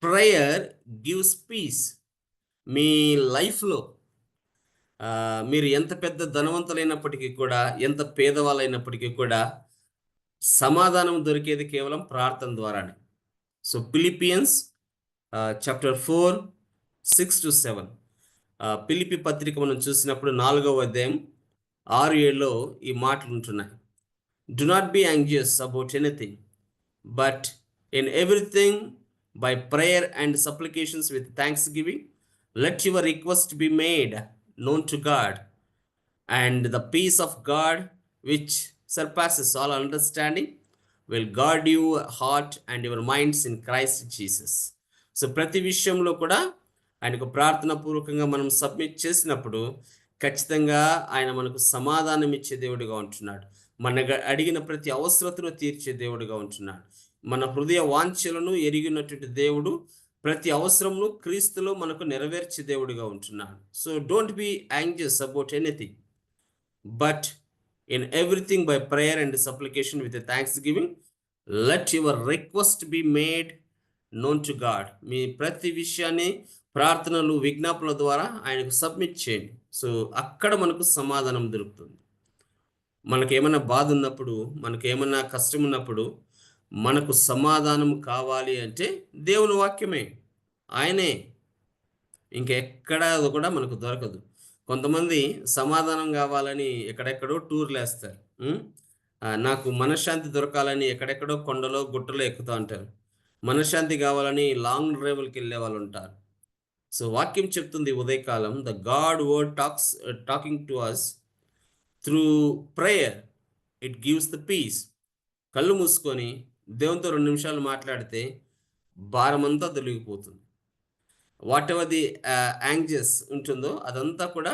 Prayer gives peace. మీ లైఫ్లో మీరు ఎంత పెద్ద ధనవంతులైనప్పటికీ కూడా, ఎంత పేదవాళ్ళైనప్పటికీ కూడా సమాధానం దొరికేది కేవలం ప్రార్థన ద్వారానే. సో ఫిలిపియన్స్ చాప్టర్ 4:6-7, ఫిలిప్పీ పత్రిక మనం చూసినప్పుడు 4వ అధ్యాయం 6-7లో ఈ మాటలు ఉంటున్నాయి. Do not be anxious about anything, but in everything by prayer and supplications with thanksgiving let your request be made known to God, and the peace of God which surpasses all understanding will guard your heart and your minds in Christ Jesus. So ప్రతి విషయంలో కూడా ఆయనకు ప్రార్థన పూర్వకంగా మనం సబ్మిట్ చేసినప్పుడు ఖచ్చితంగా ఆయన మనకు సమాధానం ఇచ్చే దేవుడిగా ఉంటున్నాడు. మన అడిగిన ప్రతి అవసరతను తీర్చే దేవుడిగా ఉంటున్నాడు. మన హృదయ వాంఛలను ఎరిగినటువంటి దేవుడు ప్రతి అవసరంను క్రీస్తులో మనకు నెరవేర్చే దేవుడిగా ఉంటున్నాడు. So don't be anxious about anything, but in everything by prayer and supplication with thanksgiving let your request be made known to God. మీ ప్రతి విషయాన్ని ప్రార్థనలు, విజ్ఞాపనల ద్వారా ఆయనకు సబ్మిట్ చేయండి. సో అక్కడ మనకు సమాధానం దొరుకుతుంది. మనకేమైనా బాధ ఉన్నప్పుడు, మనకేమైనా కష్టం ఉన్నప్పుడు, మనకు సమాధానం కావాలి అంటే దేవుని వాక్యమే, ఆయనే, ఇంకెక్కడ కూడా మనకు దొరకదు. కొంతమంది సమాధానం కావాలని ఎక్కడెక్కడో టూర్లు వేస్తారు. నాకు మనశ్శాంతి దొరకాలని ఎక్కడెక్కడో కొండలో గుట్టలో ఎక్కుతూ ఉంటారు. మనశ్శాంతి కావాలని లాంగ్ డ్రైవ్లకి వెళ్ళే వాళ్ళు ఉంటారు. సో వాక్యం చెప్తుంది ఉదయకాలం, the God word talking to us through prayer, it gives the peace. కళ్ళు మూసుకొని దేవునితో 2 నిమిషాలు మాట్లాడితే భారమంతా తొలగిపోతుంది. వాట్ ఎవర్ ది యాంగ్జియస్ ఉంటుందో అదంతా కూడా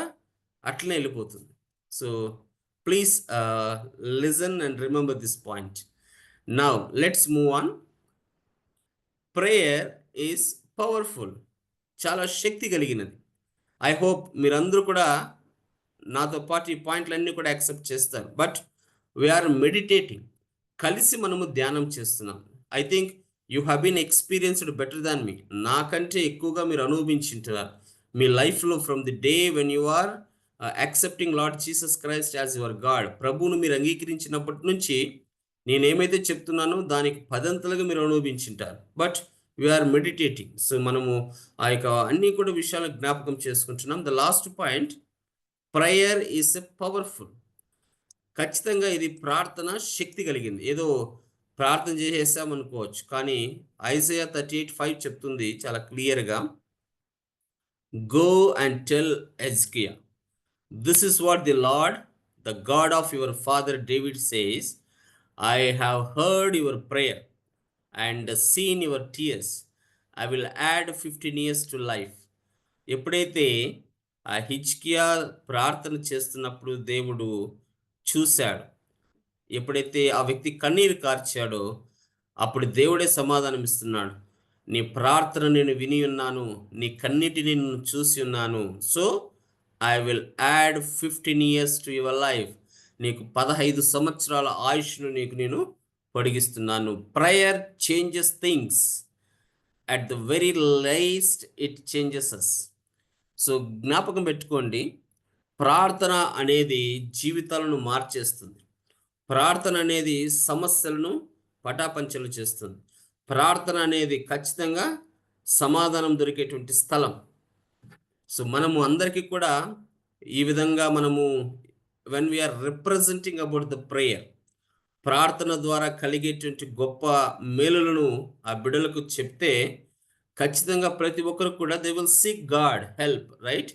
అట్లనే వెళ్ళిపోతుంది. So please listen and remember this point. Now let's move on. Prayer is powerful, చాలా శక్తి కలిగినది. ఐ హోప్ మీరందరూ కూడా నాతో పాటు ఈ పాయింట్లన్నీ కూడా యాక్సెప్ట్ చేస్తారు. బట్ వీఆర్ మెడిటేటింగ్, కలిసి మనము ధ్యానం చేస్తున్నాం. I think you have been experienced better than me. నాకంటే ఎక్కువగా మీరు అనుభవించుంటారు మీ లైఫ్లో from the day when you are accepting Lord Jesus Christ as your God, ప్రభువును మీరు అంగీకరించినప్పటి నుంచి నేనేమైతే చెప్తున్నానో దానికి పదంతలుగా మీరు అనుభవించుంటారు. But we are meditating. సో మనము ఆ యొక్క అన్ని కూడా విషయాలు జ్ఞాపకం చేసుకుంటున్నాం. The last point, prayer is a powerful. ఖచ్చితంగా ఇది ప్రార్థన శక్తి కలిగింది. ఏదో ప్రార్థన చేసేసామనుకోవచ్చు, కానీ ఐజయా 38:5 చెప్తుంది చాలా క్లియర్గా, go and tell Hezekiah, this is what the Lord the God of your father David says, I have heard your prayer and seen your tears. I will add 15 years to life. ఎప్పుడైతే ఆ హిజ్కియా ప్రార్థన చేస్తున్నప్పుడు దేవుడు చూశాడు, ఎప్పుడైతే ఆ వ్యక్తి కన్నీరు కార్చాడో అప్పుడు దేవుడే సమాధానం ఇస్తున్నాడు, నీ ప్రార్థన నేను విని ఉన్నాను, నీ కన్నీటిని నేను చూసి ఉన్నాను. So I will add 15 years to your life. నీకు 15 సంవత్సరాల ఆయుష్ను నీకు నేను పొడిగిస్తున్నాను. Prayer changes things. At the very least it changes us. So జ్ఞాపకం పెట్టుకోండి, ప్రార్థన అనేది జీవితాలను మార్చేస్తుంది. ప్రార్థన అనేది సమస్యలను పటాపంచలు చేస్తుంది. ప్రార్థన అనేది ఖచ్చితంగా సమాధానం దొరికేటువంటి స్థలం. సో మనము అందరికీ కూడా ఈ విధంగా మనము when we are representing about the prayer, ప్రార్థన ద్వారా కలిగేటువంటి గొప్ప మేలులను ఆ బిడ్డలకు చెప్తే ఖచ్చితంగా ప్రతి ఒక్కరు కూడా they will seek God help, right?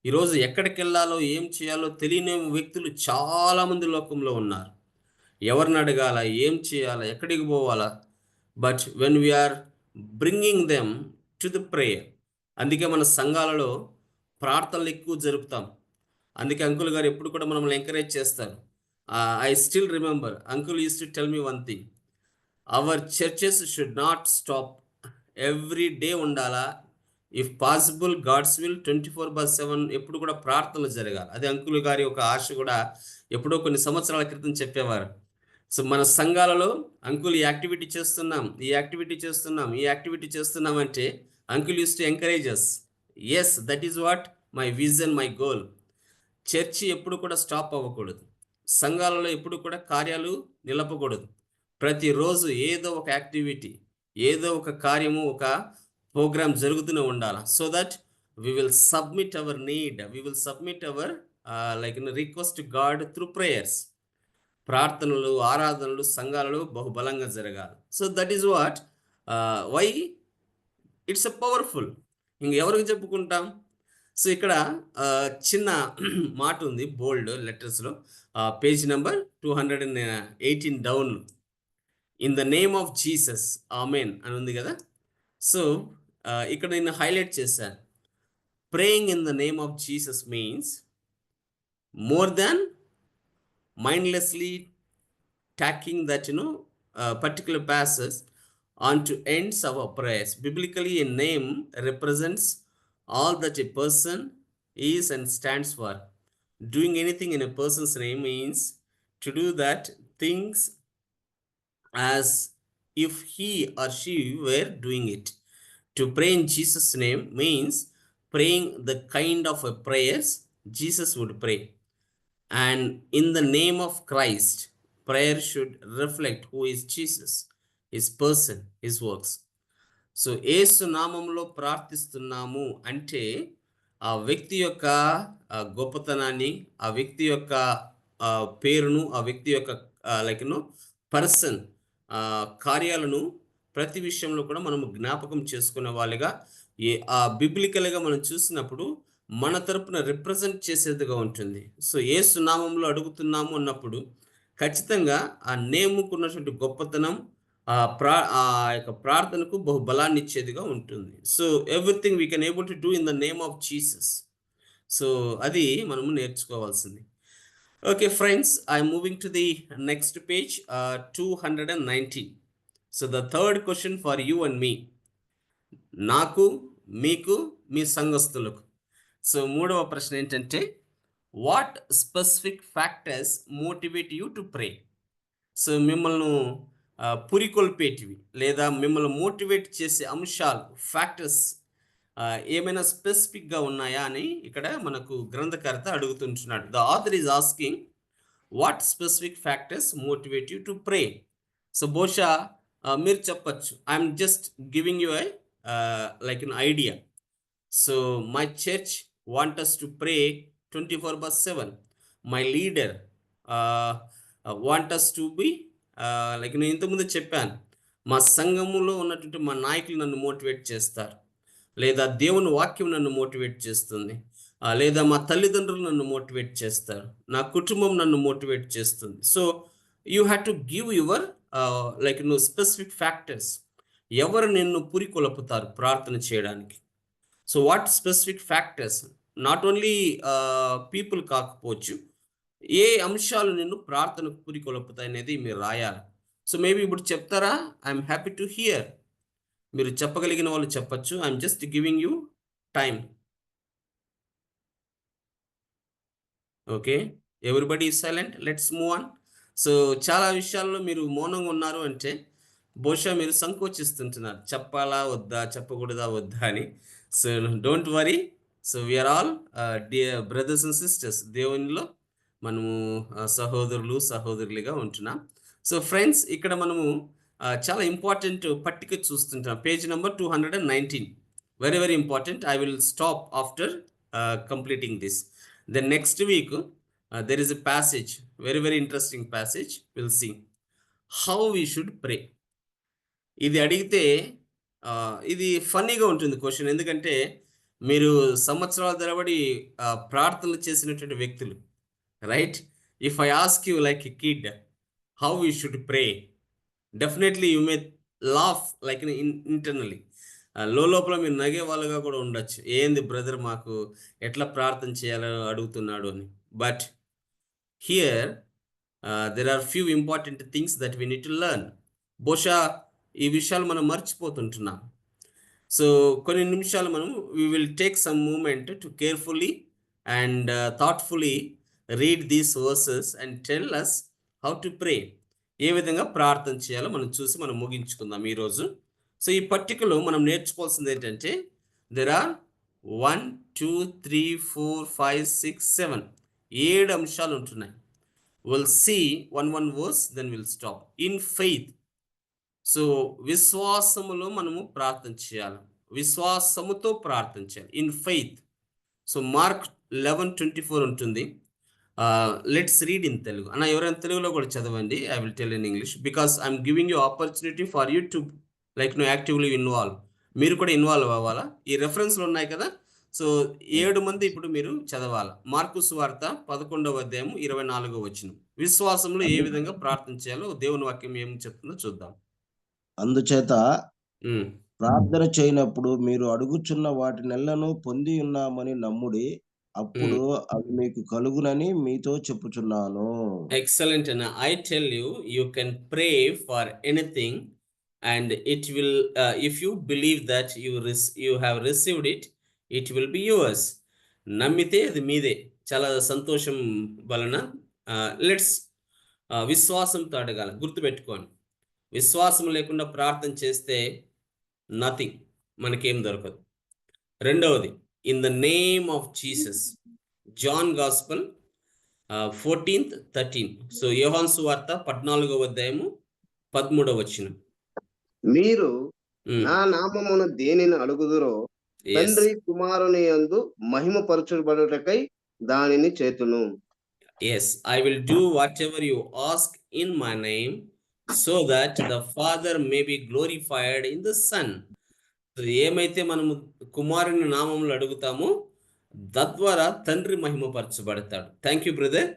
ఈరోజు ఎక్కడికి వెళ్ళాలో ఏం చేయాలో తెలియని వ్యక్తులు చాలామంది లోకంలో ఉన్నారు. ఎవరిని అడగాల, ఏం చేయాలా, ఎక్కడికి పోవాలా? But when we're bringing them to the prayer, అందుకే మన సంఘాలలో ప్రార్థనలు ఎక్కువ జరుపుతాం. అందుకే అంకుల్ గారు ఎప్పుడు కూడా మనల్ని ఎంకరేజ్ చేస్తారు. I still remember uncle use to tell me one thing, hour churches should not stop, every day ఉండాలా, ఇఫ్ పాసిబుల్ గాడ్స్ విల్ 24/7 ఎప్పుడు కూడా ప్రార్థనలు జరగాలి. అది అంకుల్ గారి ఒక ఆశ కూడా ఎప్పుడో కొన్ని సంవత్సరాల క్రితం చెప్పేవారు. సో మన సంఘాలలో అంకుల్ ఈ యాక్టివిటీ చేస్తున్నాం, ఈ యాక్టివిటీ చేస్తున్నాం, ఈ యాక్టివిటీ చేస్తున్నాం అంటే uncle use to encourage us. Yes, that is what my vision, my goal. Church ఎప్పుడు కూడా స్టాప్ అవ్వకూడదు. సంఘాలలో ఎప్పుడు కూడా కార్యాలు నిలపకూడదు. ప్రతిరోజు ఏదో ఒక యాక్టివిటీ, ఏదో ఒక కార్యము, ఒక ప్రోగ్రామ్ జరుగుతూనే ఉండాలి. So that we will submit our need, we will submit our request to God through prayers. ప్రార్థనలు, ఆరాధనలు సంఘాలలో బహుబలంగా జరగాలి. So that is what why it's a powerful. ఇంకెవరికి చెప్పుకుంటాం? సో ఇక్కడ చిన్న మాట ఉంది బోల్డ్ లెటర్స్లో, page number 218 down, in the name of Jesus amen అని ఉంది కదా. సో ఇక్కడ నేను హైలైట్ చేశాను, praying in the name of Jesus means more than mindlessly tacking that particular passages onto ends of our prayers. Biblically, a name represents all that a person is and stands for. Doing anything in a person's name means to do that things as if he or she were doing it. To pray in Jesus' name means praying the kind of a prayers Jesus would pray. And in the name of Christ, prayer should reflect who is Jesus, his person, his works. So Yesu నామంలో ప్రార్థిస్తున్నాము అంటే ఆ వ్యక్తి యొక్క గొప్పతనాన్ని, ఆ వ్యక్తి యొక్క పేరును, ఆ వ్యక్తి యొక్క పర్సన్ కార్యాలను ప్రతి విషయంలో కూడా మనము జ్ఞాపకం చేసుకునే వాళ్ళుగా బిబ్లికల్గా మనం చూసినప్పుడు మన తరపున రిప్రజెంట్ చేసేదిగా ఉంటుంది. సో యేసు నామంలో అడుగుతున్నాము అన్నప్పుడు ఖచ్చితంగా ఆ నేముకున్నటువంటి గొప్పతనం ఆ యొక్క ప్రార్థనకు బహుబలాన్ని ఇచ్చేదిగా ఉంటుంది. So everything we can able to do in the name of Jesus. So అది మనము నేర్చుకోవాల్సింది. Okay friends, I'm moving to the next page 219. So the third question for you and me, నాకు, మీకు, మీ సంఘస్థులకు. సో మూడవ ప్రశ్న ఏంటంటే, what specific factors motivate you to pray? So మిమ్మల్ని పురికొల్పేటివి లేదా మిమ్మల్ని మోటివేట్ చేసే అంశాలు, ఫ్యాక్టర్స్ ఏమైనా స్పెసిఫిక్గా ఉన్నాయా అని ఇక్కడ మనకు గ్రంథకర్త అడుగుతుంటున్నాడు. The author is asking what specific factors motivate you to pray. So బహుశా మీరు చెప్పచ్చు, I'm just giving you like an idea. So my church want us to pray 24/7. My leader want us to be like నేను ఇంతకుముందు చెప్పాను, మా సంఘములో ఉన్నటువంటి మా నాయకులు నన్ను మోటివేట్ చేస్తారు, లేదా దేవుని వాక్యం నన్ను మోటివేట్ చేస్తుంది, లేదా మా తల్లిదండ్రులు నన్ను మోటివేట్ చేస్తారు, నా కుటుంబం నన్ను మోటివేట్ చేస్తుంది. So you have to give your like specific factors. ఎవరు నిన్ను పురికొల్పుతారు ప్రార్థన చేయడానికి? So what specific factors, not only people కాకపోవచ్చు, ఏ అంశాలు నిన్ను ప్రార్థనకు పురికొల్పుతాయి అనేది మీరు రాయాలి. సో మేబీ ఇప్పుడు చెప్తారా? I'm happy to hear. మీరు చెప్పగలిగిన వాళ్ళు చెప్పచ్చు. I'm just giving you time. Okay, everybody is silent, let's move on. So చాలా విషయాల్లో మీరు మౌనంగా ఉన్నారు అంటే బహుశా మీరు సంకోచిస్తుంటున్నారు, చెప్పాలా వద్దా, చెప్పకూడదా వద్దా అని. So don't worry. So we're all dear brothers and sisters. దేవునిలో మనము సహోదరులు సహోదరులుగా ఉంటున్నాం. సో ఫ్రెండ్స్, ఇక్కడ మనము చాలా ఇంపార్టెంట్ పట్టిక చూస్తుంటాం. Page number 219. Very very important. I will stop after completing this. Then next week there is a passage, very very interesting passage. Will see how we should pray. ఇది అడిగితే ఇది ఫన్నీగా ఉంటుంది క్వశ్చన్, ఎందుకంటే మీరు సంవత్సరాల తరబడి ప్రార్థనలు చేసినటువంటి వ్యక్తులు, right? If I ask you like a kid how we should pray, definitely you may laugh like internally. లోపల మీరు నగే వాళ్ళుగా కూడా ఉండొచ్చు, ఏంది బ్రదర్ మాకు ఎట్లా ప్రార్థన చేయాలని అడుగుతున్నాడు అని. But here there are few important things that we need to learn. బహుశా ఈ విషయాలు మనం మర్చిపోతుంటున్నాం. సో కొన్ని నిమిషాలు మనం we will take some moment to carefully and thoughtfully read these verses and tell us how to pray. ఏ విధంగా ప్రార్థన చేయాలో మనం చూసి మనం ముగించుకుందాం ఈరోజు. సో ఈ పట్టికలో మనం నేర్చుకోవాల్సింది ఏంటంటే దెర్ ఆర్ 1 2 3 4 5 6 7 7 అంశాలు ఉంటున్నాయి. Will see one verse, then we'll stop. In faith. So విశ్వాసములో మనము ప్రార్థన చేయాలి, విశ్వాసముతో ప్రార్థన చేయాలి. In faith. సో మార్క్ 11:24 ఉంటుంది. Let's read in Telugu. అన్న ఎవరైనా తెలుగులో కూడా చదవండి. I will tell in English because I'm giving you opportunity for you to like actively involve. మీరు కూడా ఇన్వాల్వ్ అవ్వాలా. ఈ రెఫరెన్స్లు ఉన్నాయి కదా, సో 7 మంది ఇప్పుడు మీరు చదవాలి. మార్కు సువార్త 11వ అధ్యాయం 24వ వచనం. విశ్వాసంలో ఏ విధంగా ప్రార్థన చేయాలో దేవుని వాక్యం ఏం చెప్తుందో చూద్దాం. అందుచేత ప్రార్థన చేయనప్పుడు మీరు అడుగుచున్న వాటి నెలను పొంది ఉన్నామని నమ్ముడి, అప్పుడు అవి మీకు కలుగునని మీతో చెప్పుచున్నాను. ఎక్సలెంట్ అన్న. I tell you, you can pray for anything and it will, if you believe that you have received it, it will be yours. నమ్మితే అది మీదే. చాలా సంతోషం వలన లెట్స్ విశ్వాసంతో అడగాలి. గుర్తుపెట్టుకోండి, విశ్వాసం లేకుండా ప్రార్థన చేస్తే నథింగ్, మనకేం దొరకదు. రెండవది, in the name of Jesus. John gospel 14:13. So యోహాను సువార్త 14వ అధ్యాయము 13వ వచనం. మీరు నా నామమున దేనిని అడుగుదురో తండ్రి కుమారుని యందు మహిమ పరచబడుటకై దానిని చేతును. Yes, I will do whatever you ask in my name, so that the Father may be glorified in the Son. So ఏమైతే మనము కుమారుని నామములో అడుగుతామో తద్వారా తండ్రి మహిమపరచబడతాడు. Thank you brother.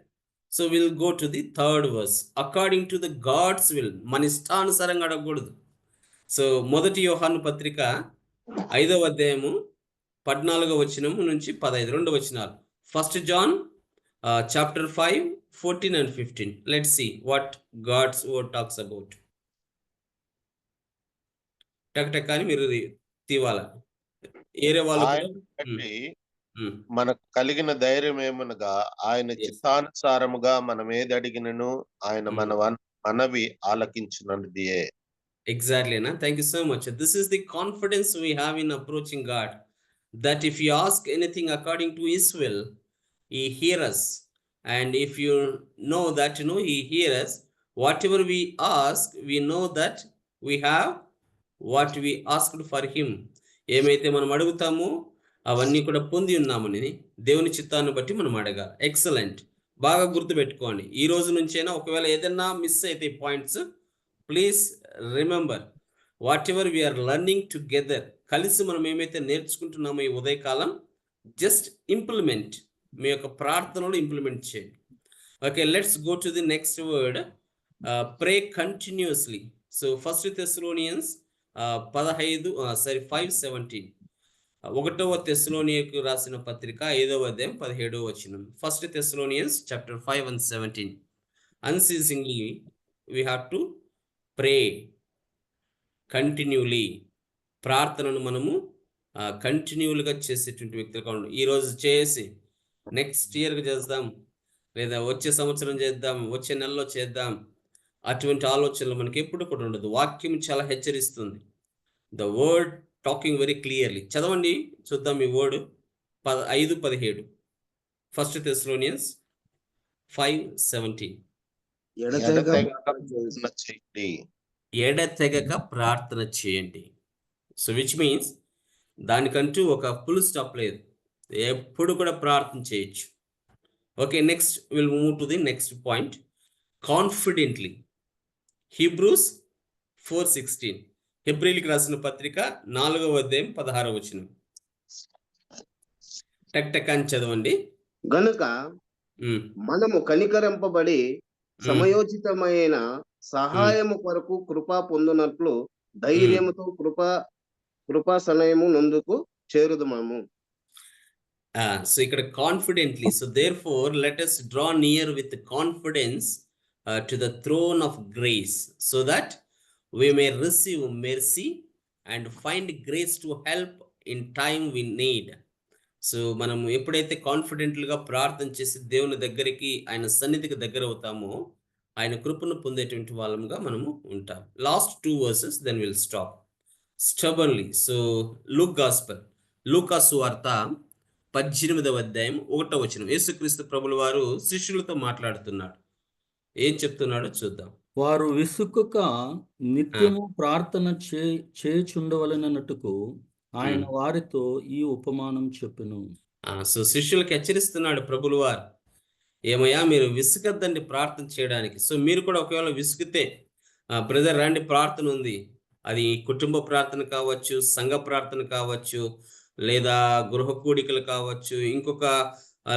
So will go to the third verse. According to the God's will. మన ఇష్టానుసారంగా అడగకూడదు. సో 1 యోహాను పత్రిక 5వ అధ్యాయము 14వ వచనము నుంచి 15 2 వచనాలు. 1 John chapter 5 14 and 15. Let's see what God's word talks about. టక్ అని మీరు తీవాల. ఏరే వాళ్ళు మనకు కలిగిన ధైర్యం ఏమనగా ఆయన చిత్తానుసారముగా మనం ఏది అడిగినను ఆయన మన మనవి ఆలకించునదియే. Exactly, na. Thank you so much. This is the confidence we have in approaching God. that if you ask anything according to his will, he hear us. And if you know that, he hear us, whatever we ask, we know that we have what we asked for him. ఏమైతే మనం అడుగుతామో అవన్నీ కూడా పొంది ఉన్నామని దేవుని చిత్తాన్ని బట్టి మనం అడగాలి. ఎక్సలెంట్. బాగా గుర్తుపెట్టుకోండి. ఈ రోజు నుంచైనా ఒకవేళ ఏదైనా మిస్ అయితే points, please remember whatever we're learning together. కలిసి మనం ఏమైతే నేర్చుకుంటున్నామో ఈ ఉదయకాలం, జస్ట్ ఇంప్లిమెంట్, మీ యొక్క ప్రార్థనలో ఇంప్లిమెంట్ చేయండి. Okay, let's go to the next word, pray continuously. So first Thessalonians 5:17. 1వ తెస్సలోనియకు రాసిన పత్రిక 5వ అధ్యాయం 17వ వచనం. First Thessalonians chapter 5:17. Unceasingly we have to pray continually. ప్రార్థనను మనము కంటిన్యూలుగా చేసేటువంటి వ్యక్తులు కావాలి. ఈరోజు చేసి నెక్స్ట్ ఇయర్కి చేద్దాం, లేదా వచ్చే సంవత్సరం చేద్దాం, వచ్చే నెలలో చేద్దాం, అటువంటి ఆలోచనలు మనకి ఎప్పుడు కూడా ఉండదు. వాక్యం చాలా హెచ్చరిస్తుంది. The word talking very clearly. చదవండి, చూద్దాం ఈ వర్డ్. 5:17. First Thessalonians 5:17. ఎడతెగక ప్రార్థన చేయండి. సో విచ్ మీన్స్ దానికంటూ ఒక ఫుల్ స్టాప్ లేదు, ఎప్పుడు కూడా ప్రార్థన చేయొచ్చు. Okay, next will move to the next point, confidently. Hebrews 4:16. హెబ్రీయులకు రాసిన పత్రిక 4వ అధ్యాయం 16వ వచనం. టక్ టక్ అని చదవండి. గనుక మనము కనికరింపబడి సమయోచితమైన సహాయము కొరకు కృప పొందునట్లు ధైర్యముతో కృపా సమయము నందుకు చేరుదము. సో ఇక్కడ confidently. So therefore let us draw near with confidence to the throne of grace, so that we may receive mercy and find grace to help in time we need. So మనం ఎప్పుడైతే కాన్ఫిడెంట్గా ప్రార్థన చేసి దేవుని దగ్గరికి, ఆయన సన్నిధికి దగ్గర అవుతామో, ఆయన కృపను పొందేటువంటి వాళ్ళముగా మనము ఉంటాం. Last 2 verses, then we'll stop. Stubbornly. So Luke gospel, Luka సువార్త 18వ అధ్యాయం 1వ వచనం. యేసుక్రీస్తు ప్రభుల వారు శిష్యులతో మాట్లాడుతున్నాడు. ఏం చెప్తున్నాడో చూద్దాం. వారు విసుక్కక నిత్యము ప్రార్థన చేయుచుండవలెనన్నట్టుకు ఆయన వారితో ఈ ఉపమానం చెప్పెను. సో శిష్యులకు హెచ్చరిస్తున్నాడు ప్రభులు వారు, ఏమయ్యా మీరు విసుగద్దండి ప్రార్థన చేయడానికి. సో మీరు కూడా ఒకవేళ విసుగితే, బ్రదర్ రండి ప్రార్థన ఉంది, అది కుటుంబ ప్రార్థన కావచ్చు, సంఘ ప్రార్థన కావచ్చు, లేదా గృహ కూడికలు కావచ్చు, ఇంకొక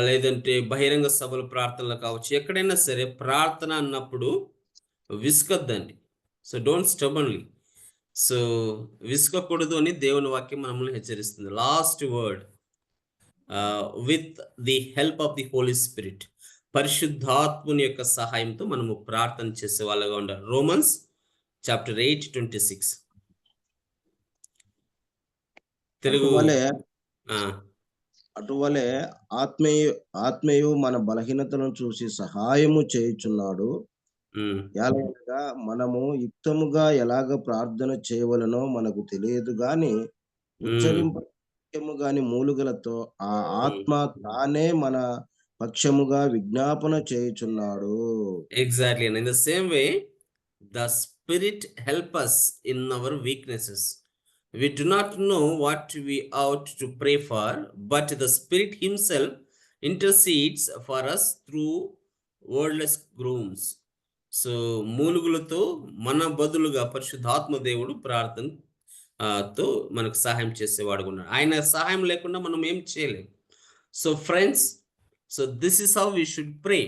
లేదంటే బహిరంగ సభల ప్రార్థనలు కావచ్చు, ఎక్కడైనా సరే ప్రార్థన అన్నప్పుడు విసుగద్దండి. So don't stubbornly. సో విసుగకూడదు అని దేవుని వాక్యం మనల్ని హెచ్చరిస్తుంది. Last word, with the help of the Holy Spirit, పరిశుద్ధాత్ముని యొక్క సహాయంతో మనము ప్రార్థన చేసే వాళ్ళగా ఉండాలి. Romans chapter 8:26. తెలుగు అటువలే ఆత్మీయు మన బలహీనతలను చూసి సహాయము చేయుచున్నాడు. ఎలాగనగా మనము యుక్తముగా ఎలాగ ప్రార్థన చేయవలనో మనకు తెలియదు గాని ఉచ్చరింపము గాని మూలుగలతో ఆ ఆత్మ తానే మన పక్షముగా విజ్ఞాపన చేయుచున్నాడు. Exactly. In the same way the Spirit help us in our weaknesses. We do not know what we ought to pray for, but the Spirit himself intercedes for us through wordless groans. So మూలుగులతో మన బదులుగా పరిశుద్ధాత్మ దేవుడు ప్రార్థన తో మనకు సహాయం చేసేవాడు ఉన్నాడు. ఆయన సహాయం లేకుండా మనం ఏం చేయలేం. So friends, so this is how we should pray.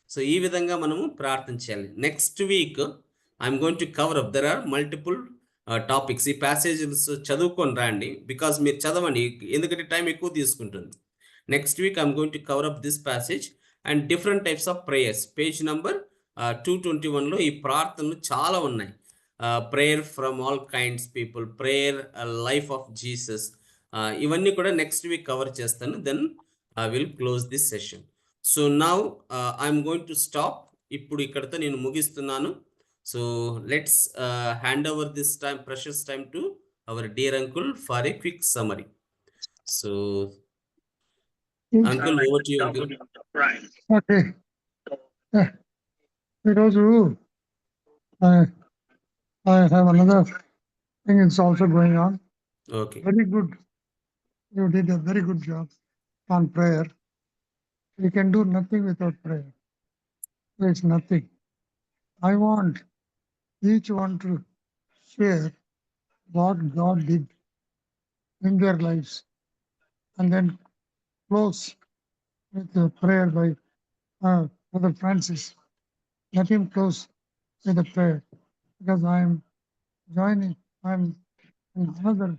So ఈ విధంగా మనము ప్రార్థన చేయాలి. Next week I'm going to cover up, there are multiple topics. ఈ ప్యాసేజెస్ చదువుకొని రండి, బికాస్ మీరు చదవండి, ఎందుకంటే టైం ఎక్కువ తీసుకుంటుంది. Next week I'm going to cover up this passage and different types of prayers. Page number 221లో ఈ ప్రార్థనలు చాలా ఉన్నాయి. Prayer from all kinds people, prayer life of Jesus, ఇవన్నీ కూడా నెక్స్ట్ వీక్ కవర్ చేస్తాను. Then I will close this session. So now I'm going to stop. ఇప్పుడు ఇక్కడతో నేను ముగిస్తున్నాను. So let's hand over this time, precious time to our dear uncle for a quick summary. So, Uncle, over to you, Uncle. Okay ఈరోజు I have another thing is also going on. Okay. Very good. You did a very good job on prayer. We can do nothing without prayer. There is nothing. I want each one to share what God did in their lives and then close with the prayer by Brother Francis. Let him close with a prayer because I am in another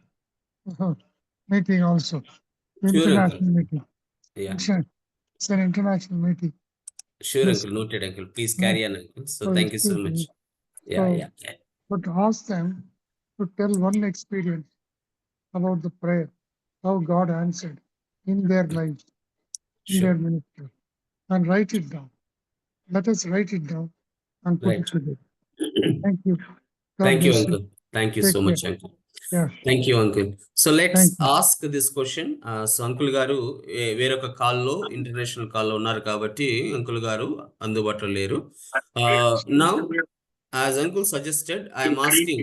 meeting also. Sure, International Uncle. meeting. Yeah. It's an international meeting. Sure, Yes. Uncle. Noted, Uncle. Please carry on, Uncle. So, thank you so excuse much. me. Yeah, So- yeah. But ask them to tell one experience about the prayer, how God answered in their lives, in Sure. their ministry, and write it down. Let us write it down and put Right. it together. Thank you. God Thank you, bless Uncle. Thank you Take so much, care. Uncle. Yeah. Thank you, Uncle. So let's Thank you. ask this question. So Uncle గారు వేరొక కాల్లో ఇంటర్నేషనల్ కాల్లో ఉన్నారు కాబట్టి అంకుల్ గారు అందుబాటులో లేరు. Now, as Uncle suggested, I am asking.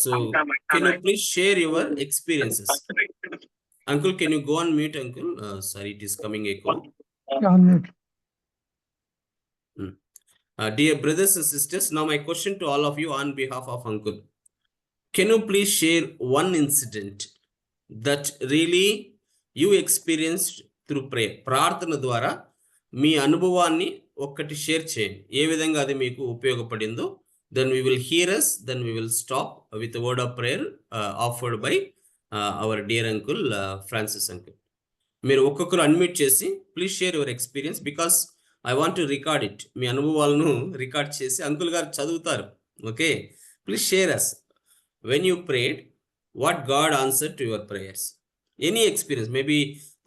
So can you please share your experiences? Uncle, can you go on mute, Uncle? Sorry, it is coming echo. Yeah, unmute. Dear brothers and sisters, now my question to all of you on behalf of Uncle. Can you please share one incident that really you experienced through prayer? ప్రార్థన ద్వారా మీ అనుభవాన్ని ఒక్కటి షేర్ చేయండి. ఏ విధంగా అది మీకు ఉపయోగపడిందో. Then we will hear us. Then we will stop with a word of prayer offered by our dear uncle Francis uncle. మీరు ఒక్కొక్కరు అన్మ్యూట్ చేసి please share your experience because I want to record it. మీ అనుభవాలను రికార్డ్ చేసి అంకుల్ గారు చదువుతారు. Okay, please share us when you prayed what God answer to your prayers. Any experience, maybe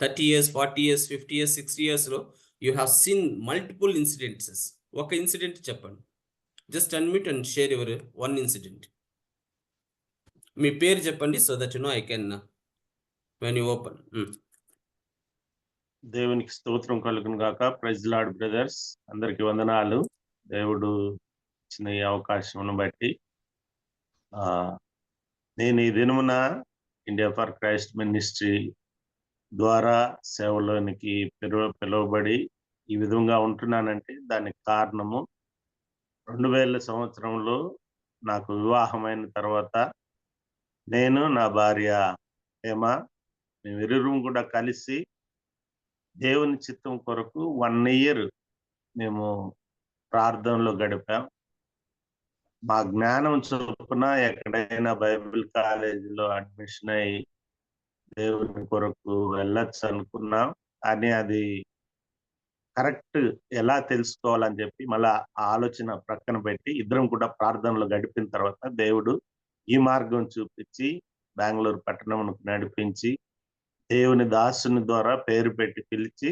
30 years, 40 years, 50 years, 60 yearsలో you have seen multiple incidents. ఒక ఇన్సిడెంట్ చెప్పండి. Just unmute and share your one incident. మీ పేరు చెప్పండి so that you know I can when you open. దేవునికి స్తోత్రం కలుగును గాక. ప్రైజ్ లార్డ్ బ్రదర్స్, అందరికి వందనాలు. దేవుడు ఇచ్చిన ఈ అవకాశమును బట్టి నేను ఈ దినమున ఇండియా ఫర్ క్రైస్ట్ మినిస్ట్రీ ద్వారా సేవలోనికి పిలువబడి ఈ విధంగా ఉంటున్నానంటే దానికి కారణము 2000 సంవత్సరంలో నాకు వివాహమైన తర్వాత నేను నా భార్య హేమ మేమిరువురు కూడా కలిసి దేవుని చిత్తం కొరకు 1 year మేము ప్రార్థనలో గడిపాం. మా జ్ఞానం చొప్పున ఎక్కడైనా బైబిల్ కాలేజీలో అడ్మిషన్ అయ్యి దేవుని కొరకు వెళ్ళొచ్చు అనుకున్నాం. కానీ అది కరెక్ట్ ఎలా తెలుసుకోవాలని చెప్పి మళ్ళా ఆలోచన ప్రక్కన పెట్టి ఇద్దరం కూడా ప్రార్థనలో గడిపిన తర్వాత దేవుడు ఈ మార్గం చూపించి బెంగళూరు పట్టణంకు నడిపించి దేవుని దాసుని ద్వారా పేరు పెట్టి పిలిచి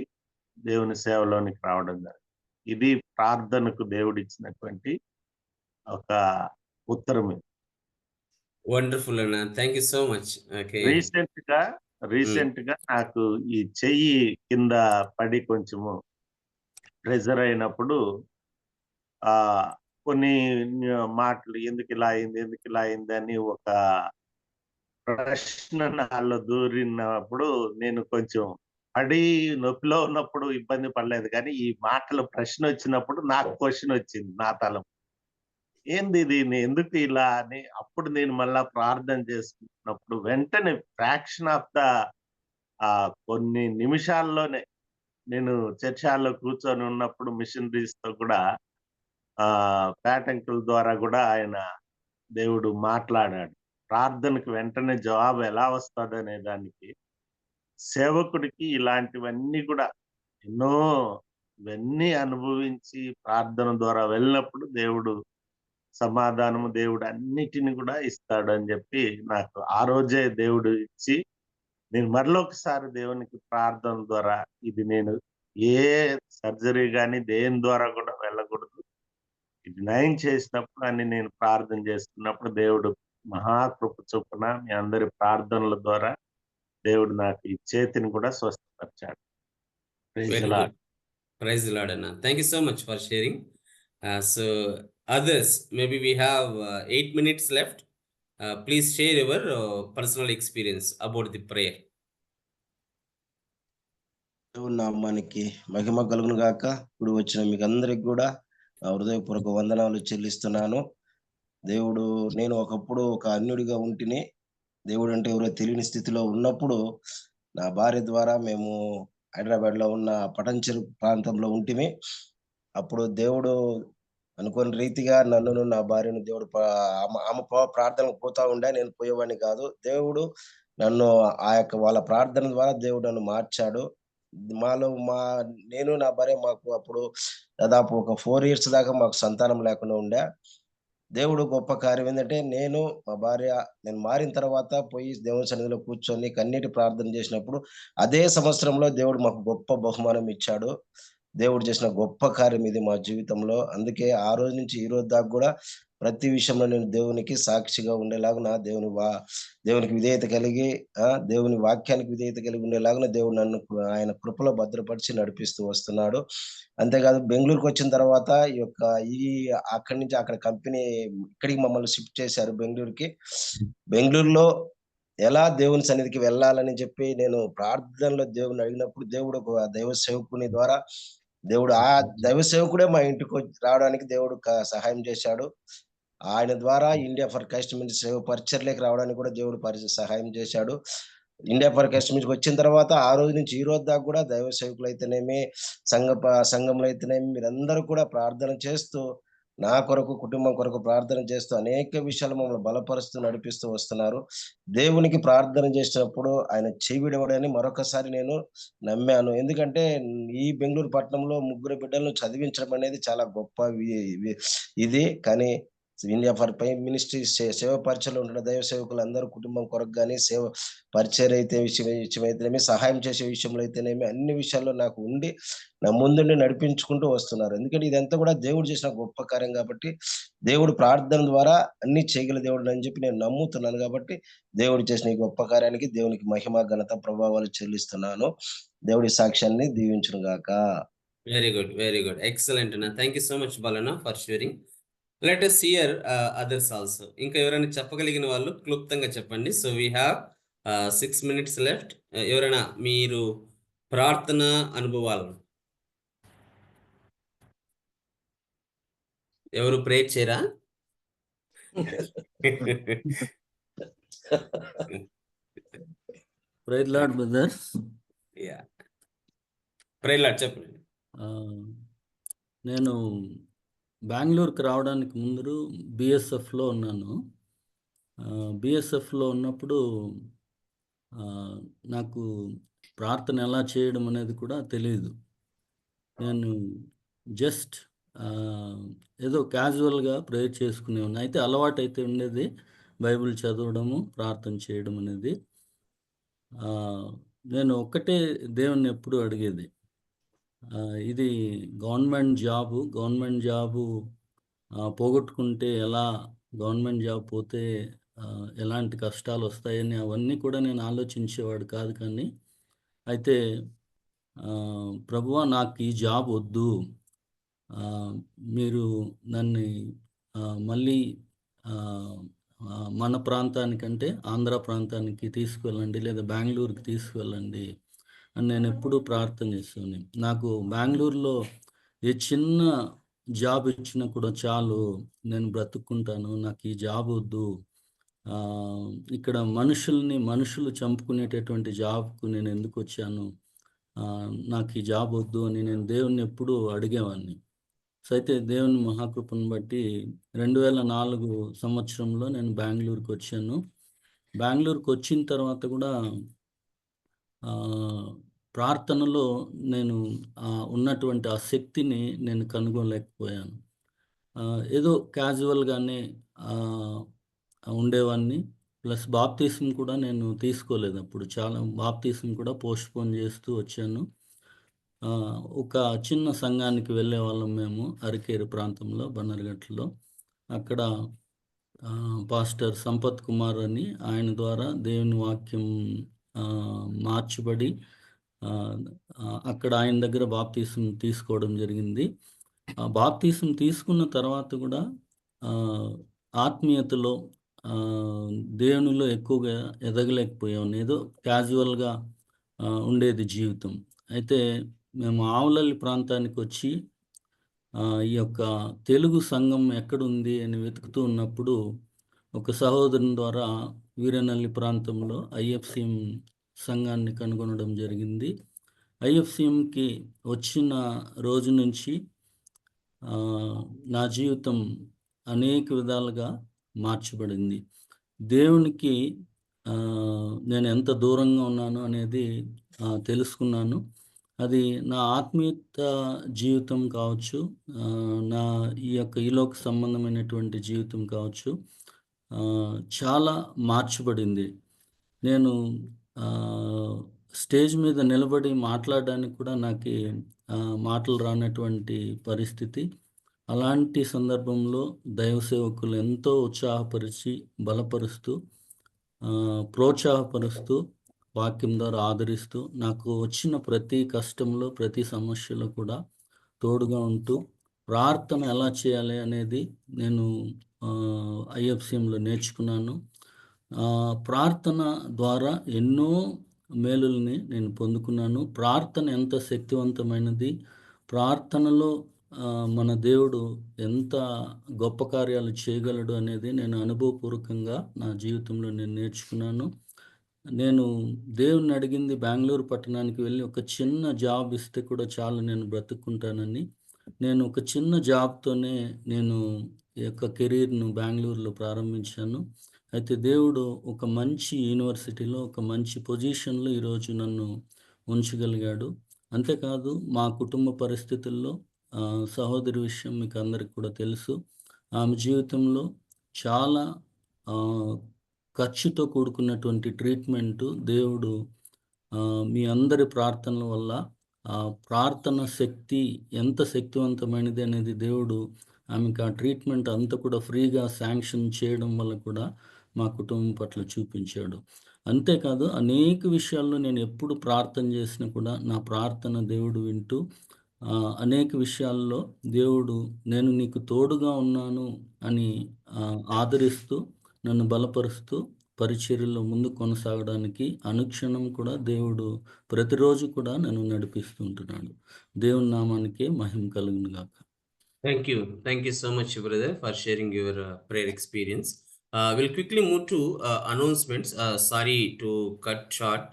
దేవుని సేవలోనికి రావడం జరిగింది. ఇది ప్రార్థనకు దేవుడు ఇచ్చినటువంటి ఒక ఉత్తరం. వండర్ఫుల్ అన్న, thank you so much. Okay, recent గా నాకు ఈ చెయ్యి కింద పడి కొంచెము ప్రెజర్ అయినప్పుడు కొన్ని మాటలు ఎందుకు ఇలా అయింది అని ఒక ప్రశ్న నాలో దూరినప్పుడు నేను కొంచెం పడి నొప్పిలో ఉన్నప్పుడు ఇబ్బంది పడలేదు. కానీ ఈ మాటల ప్రశ్న వచ్చినప్పుడు నాకు క్వశ్చన్ వచ్చింది నా తలం, ఏంది ఇది ఎందుకు ఇలా అని. అప్పుడు నేను మళ్ళా ప్రార్థన చేసుకున్నప్పుడు వెంటనే ఫ్రాక్షన్ ఆఫ్ ద కొన్ని నిమిషాల్లోనే నేను చర్చాల్లో కూర్చొని ఉన్నప్పుడు మిషనరీస్ తో కూడా పేటంకుల ద్వారా కూడా ఆయన దేవుడు మాట్లాడాడు. ప్రార్థనకు వెంటనే జవాబు ఎలా వస్తుంది అనే దానికి సేవకుడికి ఇలాంటివన్నీ కూడా ఎన్నో ఇవన్నీ అనుభవించి ప్రార్థన ద్వారా వెళ్ళినప్పుడు దేవుడు సమాధానము దేవుడు అన్నిటిని కూడా ఇస్తాడు అని చెప్పి నాకు ఆ రోజే దేవుడు ఇచ్చి నేను మరొకసారి దేవునికి ప్రార్థన ద్వారా ఇది నేను ఏ సర్జరీ కానీ దేని ద్వారా కూడా వెళ్ళకూడదు, ఇది నయం చేసినప్పుడు అని నేను ప్రార్థన చేస్తున్నప్పుడు దేవుడు మహాకృప చొప్పున మీ అందరి ప్రార్థనల ద్వారా దేవుడు నాకు ఈ చేతిని కూడా స్వస్థపరిచాడు. Praise very Lord. Good. Praise Lord అన్న. Thank you so much for sharing. So others, maybe we have 8 minutes left. Please share your personal experience about the prayer. దేవుని నామానికి మహిమ కలుగును గాక. ఇప్పుడు వచ్చిన మీకు అందరికి కూడా నా హృదయపూర్వక వందనాలు చెల్లిస్తున్నాను. దేవుడు, నేను ఒకప్పుడు ఒక అన్యుడిగా ఉంటిని. దేవుడు అంటే ఎవరో తెలియని స్థితిలో ఉన్నప్పుడు నా భార్య ద్వారా మేము హైదరాబాద్ లో ఉన్న పటంచెరు ప్రాంతంలో ఉంటిమి. అప్పుడు దేవుడు అనుకోని రీతిగా నన్ను నా భార్యను దేవుడు ఆమె ప్రార్థనకు పోతా ఉండే, నేను పోయేవాడిని కాదు. దేవుడు నన్ను ఆ యొక్క వాళ్ళ ప్రార్థన ద్వారా దేవుడు నన్ను మార్చాడు. నేను నా భార్య మాకు అప్పుడు దాదాపు ఒక 4 years దాకా మాకు సంతానం లేకుండా ఉండే. దేవుడు గొప్ప కార్యం ఏంటంటే, నేను మారిన తర్వాత పోయి దేవుని సన్నిధిలో కూర్చొని కన్నీటి ప్రార్థన చేసినప్పుడు అదే సంవత్సరంలో దేవుడు మాకు గొప్ప బహుమానం ఇచ్చాడు. దేవుడు చేసిన గొప్ప కార్యం ఇది మా జీవితంలో. అందుకే ఆ రోజు నుంచి ఈ రోజు దాకా కూడా ప్రతి విషయంలో నేను దేవునికి సాక్షిగా ఉండేలాగున దేవునికి విధేయత కలిగి దేవుని వాక్యానికి విధేయత కలిగి ఉండేలాగున దేవుడు నన్ను ఆయన కృపలో భద్రపరిచి నడిపిస్తూ వస్తున్నాడు. అంతేకాదు, బెంగళూరుకి వచ్చిన తర్వాత అక్కడి నుంచి అక్కడ కంపెనీ ఇక్కడికి మమ్మల్ని షిఫ్ట్ చేశారు బెంగళూరుకి. బెంగళూరులో ఎలా దేవుని సన్నిధికి వెళ్ళాలని చెప్పి నేను ప్రార్థనలో దేవుని అడిగినప్పుడు దేవుడు ఒక దైవ సేవకుని ద్వారా ఆ దైవ సేవకుడే మా ఇంటికి రావడానికి దేవుడు సహాయం చేశాడు. ఆయన ద్వారా ఇండియా ఫర్ క్రైస్ట్ మినిస్ట్రీ సేవ పరిచర్లోకి రావడానికి కూడా దేవుడు సహాయం చేశాడు. ఇండియా ఫర్ క్రైస్ట్ మినిస్ట్రీకి వచ్చిన తర్వాత ఆ రోజు నుంచి ఈ రోజు దాకా కూడా దైవ సేవకులు అయితేనేమి, సంఘంలో అయితేనేమి మీరందరూ కూడా ప్రార్థన చేస్తూ, నా కొరకు, కుటుంబం కొరకు ప్రార్థన చేస్తూ అనేక విషయాలు మమ్మల్ని బలపరుస్తూ నడిపిస్తూ వస్తున్నారు. దేవునికి ప్రార్థన చేసినప్పుడు ఆయన చెవిడవడని మరొకసారి నేను నమ్మాను. ఎందుకంటే ఈ బెంగళూరు పట్టణంలో 3 బిడ్డలను చదివించడం అనేది చాలా గొప్ప ఇది. కానీ ఇండియా ఫర్ మినిస్ట్రీ సేవ పరిచయలో ఉంటున్న దైవ సేవకులు అందరూ కుటుంబం కొరకు కానీ, సేవ పరిచయం అయితే విషయమైతేనేమి, సహాయం చేసే విషయంలో అయితేనేమి, అన్ని విషయాల్లో నాకు ఉండి నా ముందుండి నడిపించుకుంటూ వస్తున్నారు. ఎందుకంటే ఇదంతా కూడా దేవుడు చేసిన గొప్ప కార్యం కాబట్టి, దేవుడు ప్రార్థన ద్వారా అన్ని చేయగల దేవుడు అని చెప్పి నేను నమ్ముతున్నాను. కాబట్టి దేవుడు చేసిన ఈ గొప్ప కార్యానికి దేవునికి మహిమ, ఘనత, ప్రభావాలు చెల్లిస్తున్నాను. దేవుడి సాక్ష్యాన్ని దీవించును గాక. Very good, very good, excellent అన్న. Thank you so much Balanna for sharing. Let us hear others also. ఇంకా ఎవరైనా చెప్పగలిగిన వాళ్ళు క్లుప్తంగా చెప్పండి. So we have 6 minutes left. ఎవరైనా మీరు ప్రార్థన అనుభవాలు ఎవరు ప్రే చేయరా? Praise Lord brother. Yeah, pray Lord చెప్పండి. నేను బెంగళూరుకి రావడానికి ముందు బిఎస్ఎఫ్లో ఉన్నాను. బిఎస్ఎఫ్లో ఉన్నప్పుడు నాకు ప్రార్థన ఎలా చేయడం అనేది కూడా తెలియదు. నేను జస్ట్ ఏదో క్యాజువల్గా ప్రేయర్ చేసుకునేవాడిని. అయితే అలవాటు అయితే ఉండేది బైబిల్ చదవడము, ప్రార్థన చేయడం అనేది. నేను ఒక్కటే దేవుణ్ణి ఎప్పుడు అడిగేది, ఇది గవర్నమెంట్ జాబు పోగొట్టుకుంటే ఎలా, గవర్నమెంట్ జాబ్ పోతే ఎలాంటి కష్టాలు వస్తాయని అవన్నీ కూడా నేను ఆలోచించేవాడు కాదు. కానీ అయితే ప్రభువా, నాకు ఈ జాబ్ వద్దు, మీరు నన్ను మళ్ళీ మన ప్రాంతానికంటే ఆంధ్ర ప్రాంతానికి తీసుకువెళ్ళండి, లేదా బెంగళూరుకి తీసుకువెళ్ళండి అని నేను ఎప్పుడూ ప్రార్థన చేస్తాను. నాకు బెంగళూరులో ఏ చిన్న జాబ్ ఇచ్చినా కూడా చాలు, నేను బ్రతుక్కుంటాను, నాకు ఈ జాబ్ వద్దు. ఇక్కడ మనుషులు చంపుకునేటటువంటి జాబ్కు నేను ఎందుకు వచ్చాను, నాకు ఈ జాబ్ వద్దు అని నేను దేవుణ్ణి ఎప్పుడూ అడిగేవాడిని. సో అయితే దేవుని మహాకృపను బట్టి 2004 సంవత్సరంలో నేను బెంగళూరుకి వచ్చాను. బెంగళూరుకి వచ్చిన తర్వాత కూడా ప్రార్థనలో నేను ఉన్నటువంటి ఆ శక్తిని నేను కనుగొనలేకపోయాను. ఏదో క్యాజువల్గానే ఉండేవాడిని. ప్లస్ బాప్తిసం కూడా నేను తీసుకోలేదు. అప్పుడు చాలా బాప్తిసం కూడా పోస్ట్పోన్ చేస్తూ వచ్చాను. ఒక చిన్న సంఘానికి వెళ్ళే వాళ్ళం మేము, అరికేరు ప్రాంతంలో, బన్నర్ఘట్లో. అక్కడ పాస్టర్ సంపత్ కుమార్ అని, ఆయన ద్వారా దేవుని వాక్యం మార్చబడి అక్కడ ఆయన దగ్గర బాప్తీసం తీసుకోవడం జరిగింది. బాప్తీసం తీసుకున్న తర్వాత కూడా ఆత్మీయతలో దేవునిలో ఎక్కువగా ఎదగలేకపోయాం. ఏదో క్యాజువల్గా ఉండేది జీవితం. అయితే మేము ఆవులల్లి ప్రాంతానికి వచ్చి ఈ యొక్క తెలుగు సంఘం ఎక్కడుంది అని వెతుకుతూ ఉన్నప్పుడు ఒక సహోదరుని ద్వారా వీరనల్లి ప్రాంతంలో ఐఎఫ్సిఎం సంఘాన్ని కనుగొనడం జరిగింది. ఐఎఫ్సిఎంకి వచ్చిన రోజు నుంచి నా జీవితం అనేక విధాలుగా మార్చబడింది. దేవునికి నేను ఎంత దూరంగా ఉన్నాను అనేది తెలుసుకున్నాను. అది నా ఆత్మీయత జీవితం కావచ్చు, నా ఈ యొక్క ఈలోక సంబంధమైనటువంటి జీవితం కావచ్చు, చాలా మార్చబడింది. నేను స్టేజ్ మీద నిలబడి మాట్లాడడానికి కూడా నాకు మాటలు రానటువంటి పరిస్థితి. అలాంటి సందర్భంలో దైవ సేవకులు ఎంతో ఉత్సాహపరిచి, బలపరుస్తూ, ప్రోత్సాహపరుస్తూ, వాక్యం ద్వారా ఆదరిస్తూ, నాకు వచ్చిన ప్రతి కష్టంలో, ప్రతి సమస్యలో కూడా తోడుగా ఉంటూ, ప్రార్థన ఎలా చేయాలి అనేది నేను ఐఎఫ్సిఎంలో నేర్చుకున్నాను. ప్రార్థన ద్వారా ఎన్నో మేలుల్ని నేను పొందుకున్నాను. ప్రార్థన ఎంత శక్తివంతమైనది, ప్రార్థనలో మన దేవుడు ఎంత గొప్ప కార్యాలు చేయగలడు అనేది నేను అనుభవపూర్వకంగా నా జీవితంలో నేను నేర్చుకున్నాను. నేను దేవుని అడిగింది బెంగళూరు పట్టణానికి వెళ్ళి ఒక చిన్న జాబ్ ఇస్తే కూడా చాలు, నేను బ్రతుక్కుంటానని. నేను ఒక చిన్న జాబ్తోనే నేను ఈ యొక్క కెరీర్ను బెంగళూరులో ప్రారంభించాను. అయితే దేవుడు ఒక మంచి యూనివర్సిటీలో, ఒక మంచి పొజిషన్లో ఈరోజు నన్ను ఉంచగలిగాడు. అంతేకాదు మా కుటుంబ పరిస్థితుల్లో సహోదరి విషయం మీకు అందరికి కూడా తెలుసు. ఆమె జీవితంలో చాలా ఖర్చుతో కూడుకున్నటువంటి ట్రీట్మెంటు దేవుడు మీ అందరి ప్రార్థనల వల్ల ప్రార్థన శక్తి ఎంత శక్తివంతమైనది అనేది దేవుడు ఆమెకు ఆ ట్రీట్మెంట్ అంతా కూడా ఫ్రీగా శాంక్షన్ చేయడం వల్ల కూడా మా కుటుంబం పట్ల చూపించాడు. అంతేకాదు అనేక విషయాల్లో నేను ఎప్పుడు ప్రార్థన చేసినా కూడా నా ప్రార్థన దేవుడు వింటూ అనేక విషయాల్లో దేవుడు నేను నీకు తోడుగా ఉన్నాను అని ఆదరిస్తూ, నన్ను బలపరుస్తూ పరిచర్యలో ముందు కొనసాగడానికి అనుక్షణం కూడా దేవుడు ప్రతిరోజు కూడా నన్ను నడిపిస్తుంటున్నాడు. దేవుని నామానికి మహిమ కలుగును గాక. Thank you so much, brother, for sharing your prayer experience. We'll quickly move to announcements. Sorry to cut short.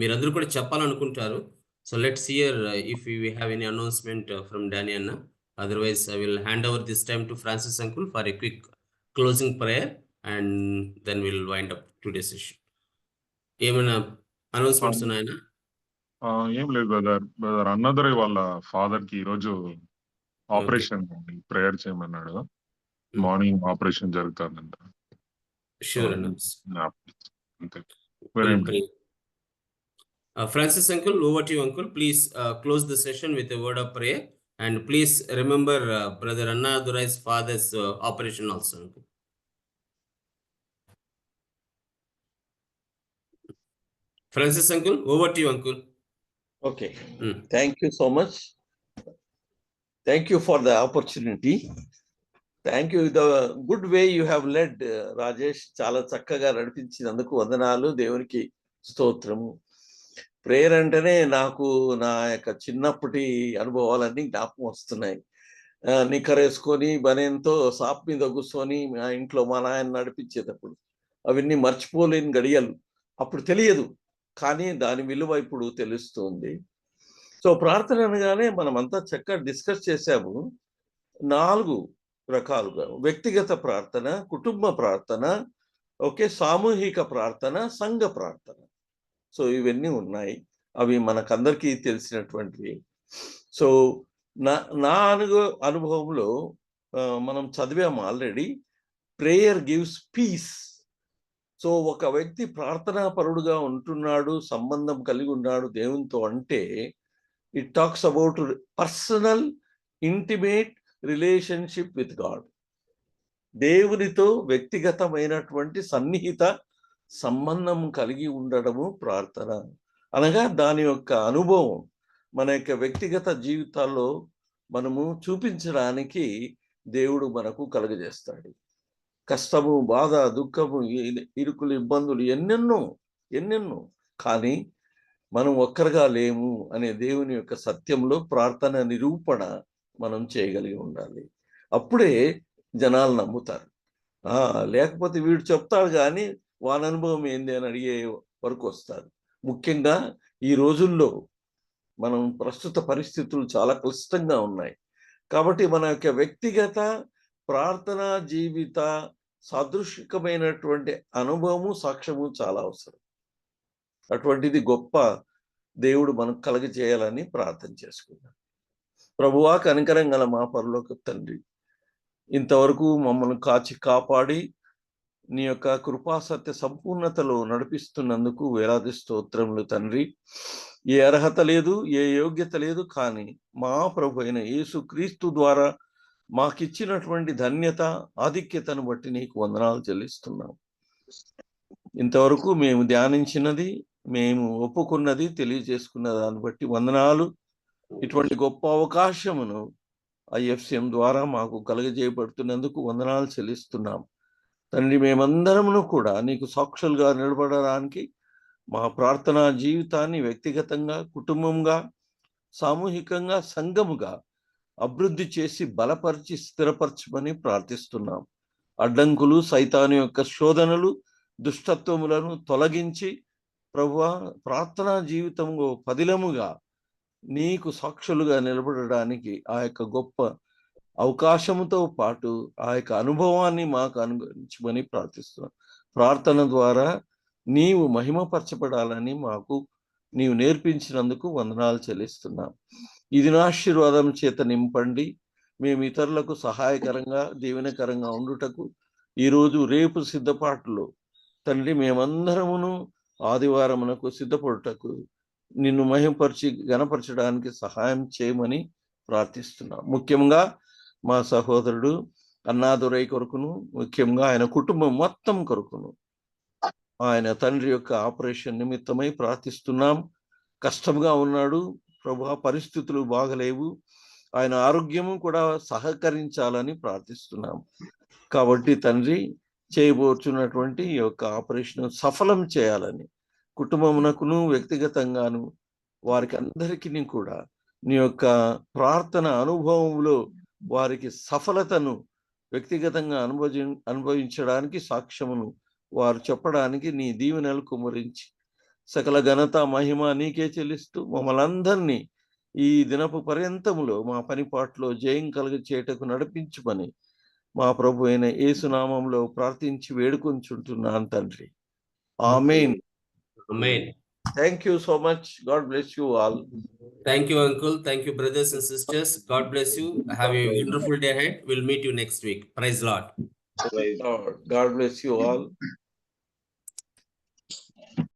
మీరందరూ కూడా చెప్పాలనుకుంటారు. So let's hear if we have any announcement from Danny Anna. Otherwise, I will hand over this time to Francis Uncle for a quick closing prayer, and then we'll wind up today's session. ఏమైనా అనౌన్స్మెంట్స్ ఉన్నాయన్నా? ఏం లేదు బ్రదర్ అన్నదరే వాళ్ళ ఫాదర్ కి ఈరోజు ఆపరేషన్ ప్రేయర్ చేయమన్నాడు. మార్నింగ్ ఆపరేషన్ జరుగుతుందంట. షూర్ అన్న. Francis Uncle, over to you, Uncle. Please close the session with a word of prayer, and please remember Brother Anna Durai's father's operation also, Uncle. Francis Uncle, over to you, Uncle. Okay. Thank you so much. Thank you for the opportunity. Thank you. The good way you have led, Rajesh. చాలా చక్కగా నడిపించినందుకు వందనాలు. దేవునికి స్తోత్రము. ప్రేయర్ అంటేనే నాకు నా యొక్క చిన్నప్పటి అనుభవాలన్నీ జ్ఞాపకం వస్తున్నాయి. నిక్కరేసుకొని బనేంతో సాప్ మీద కూర్చొని మా ఇంట్లో మా నాయన నడిపించేటప్పుడు అవన్నీ మర్చిపోలేని గడియలు. అప్పుడు తెలియదు, కానీ దాని విలువ ఇప్పుడు తెలుస్తుంది. సో ప్రార్థన అనగానే మనం అంతా చక్కగా డిస్కస్ చేశాము. 4 రకాలుగా: వ్యక్తిగత ప్రార్థన, కుటుంబ ప్రార్థన, ఓకే, సామూహిక ప్రార్థన, సంఘ ప్రార్థన. సో ఇవన్నీ ఉన్నాయి, అవి మనకందరికీ తెలిసినటువంటివి. సో నా అనుభవంలో మనం చదివాము already, prayer gives peace. So ఒక వ్యక్తి ప్రార్థనా పరుడుగా ఉంటున్నాడు, సంబంధం కలిగి ఉన్నాడు దేవునితో అంటే, it talks about personal intimate relationship with God. దేవునితో వ్యక్తిగతమైనటువంటి సన్నిహిత సంబంధం కలిగి ఉండడము ప్రార్థన. అనగా దాని యొక్క అనుభవం మన యొక్క వ్యక్తిగత జీవితాల్లో మనము చూపించడానికి దేవుడు మనకు కలుగజేస్తాడు. కష్టము, బాధ, దుఃఖము, ఇరుకులు, ఇబ్బందులు ఎన్నెన్నో కానీ మనం ఒక్కరుగా లేము అనే దేవుని యొక్క సత్యంలో ప్రార్థన నిరూపణ మనం చేయగలిగి ఉండాలి. అప్పుడే జనాలు నమ్ముతారు. లేకపోతే వీడు చెప్తాడు కానీ వాని అనుభవం ఏంది అని అడిగే వరకు వస్తారు. ముఖ్యంగా ఈ రోజుల్లో మనం ప్రస్తుత పరిస్థితులు చాలా క్లిష్టంగా ఉన్నాయి. కాబట్టి మన యొక్క వ్యక్తిగత ప్రార్థనా జీవిత సాదృశ్యమైనటువంటి అనుభవము, సాక్ష్యము చాలా అవసరం. అటువంటిది గొప్ప దేవుడు మనకు కలగజేయాలని ప్రార్థన చేసుకుందాం. ప్రభువా, కనికరం గల మా పరలోక తండ్రి, ఇంతవరకు మమ్మల్ని కాచి కాపాడి నీ యొక్క కృపా సత్య సంపూర్ణతలో నడిపిస్తున్నందుకు వేలాది స్తోత్రములు తండ్రి. ఏ అర్హత లేదు, ఏ యోగ్యత లేదు, కానీ మా ప్రభు అయిన యేసు క్రీస్తు ద్వారా మాకిచ్చినటువంటి ధన్యత, ఆధిక్యతను బట్టి నీకు వందనాలు చెల్లిస్తున్నాం. ఇంతవరకు మేము ధ్యానించినది, మేము ఒప్పుకున్నది, తెలియజేసుకున్న దాన్ని బట్టి వందనాలు. ఇటువంటి గొప్ప అవకాశమును IFCM ద్వారా మాకు కలుగజేయబడుతున్నందుకు వందనాలు చెల్లిస్తున్నాం తండ్రి. మేమందరమును కూడా నీకు సాక్షులుగా నిలబడడానికి మా ప్రార్థనా జీవితాన్ని వ్యక్తిగతంగా, కుటుంబంగా, సామూహికంగా, సంఘముగా అభివృద్ధి చేసి బలపరిచి స్థిరపరచమని ప్రార్థిస్తున్నాం. అడ్డంకులు, సైతాను యొక్క శోధనలు, దుష్టత్వములను తొలగించి ప్రభువా, ప్రార్థనా జీవితంలో పదిలముగా నీకు సాక్షులుగా నిలబడడానికి ఆ యొక్క గొప్ప అవకాశముతో పాటు ఆ యొక్క అనుభవాన్ని మాకు అనుగ్రహించమని ప్రార్థిస్తున్నాం. ప్రార్థన ద్వారా నీవు మహిమపరచబడాలని మాకు నీవు నేర్పించినందుకు వందనాలు చెల్లిస్తున్నాం. ఇది నా ఆశీర్వాదం చేత నింపండి. మేము ఇతరులకు సహాయకరంగా, దీవెనకరంగా ఉండుటకు ఈరోజు, రేపు సిద్ధపాటులో తండ్రి మేమందరమును ఆదివారమునకు సిద్ధపడుటకు నిన్ను మహిమపరిచి గణపరచడానికి సహాయం చేయమని ప్రార్థిస్తున్నాం. ముఖ్యంగా మా సహోదరుడు అన్నాదురై కొరకును, ముఖ్యంగా ఆయన కుటుంబం మొత్తం కొరకును, ఆయన తండ్రి యొక్క ఆపరేషన్ నిమిత్తమై ప్రార్థిస్తున్నాం. కష్టంగా ఉన్నాడు ప్రభువా, పరిస్థితులు బాగలేవు, ఆయన ఆరోగ్యము కూడా సహకరించాలని ప్రార్థిస్తున్నాం. కాబట్టి తండ్రి, చేయబోతున్నటువంటి ఈ యొక్క ఆపరేషన్ సఫలం చేయాలని కుటుంబమునకును, వ్యక్తిగతంగాను వారికి అందరికీ కూడా నీ యొక్క ప్రార్థన అనుభవంలో వారికి సఫలతను వ్యక్తిగతంగా అనుభవించడానికి, సాక్ష్యమును వారు చెప్పడానికి నీ దీవెనలు కుమ్మరించి సకల ఘనత, మహిమ నీకే చెల్లిస్తూ మమ్మల్ని అందరినీ ఈ దినపు పర్యంతములో మా పనిపాట్లో జయం కలుగ చేయటకు నడిపించుమని మా ప్రభు అయిన యేసు నామములో ప్రార్థించి వేడుకొంచుంటున్నాను తండ్రి. ఆమేన్. Amen. Thank you so much. God bless you all. Thank you, uncle. Thank you, brothers and sisters. God bless you. Have a wonderful day ahead. We'll meet you next week. Praise Lord. God bless you all.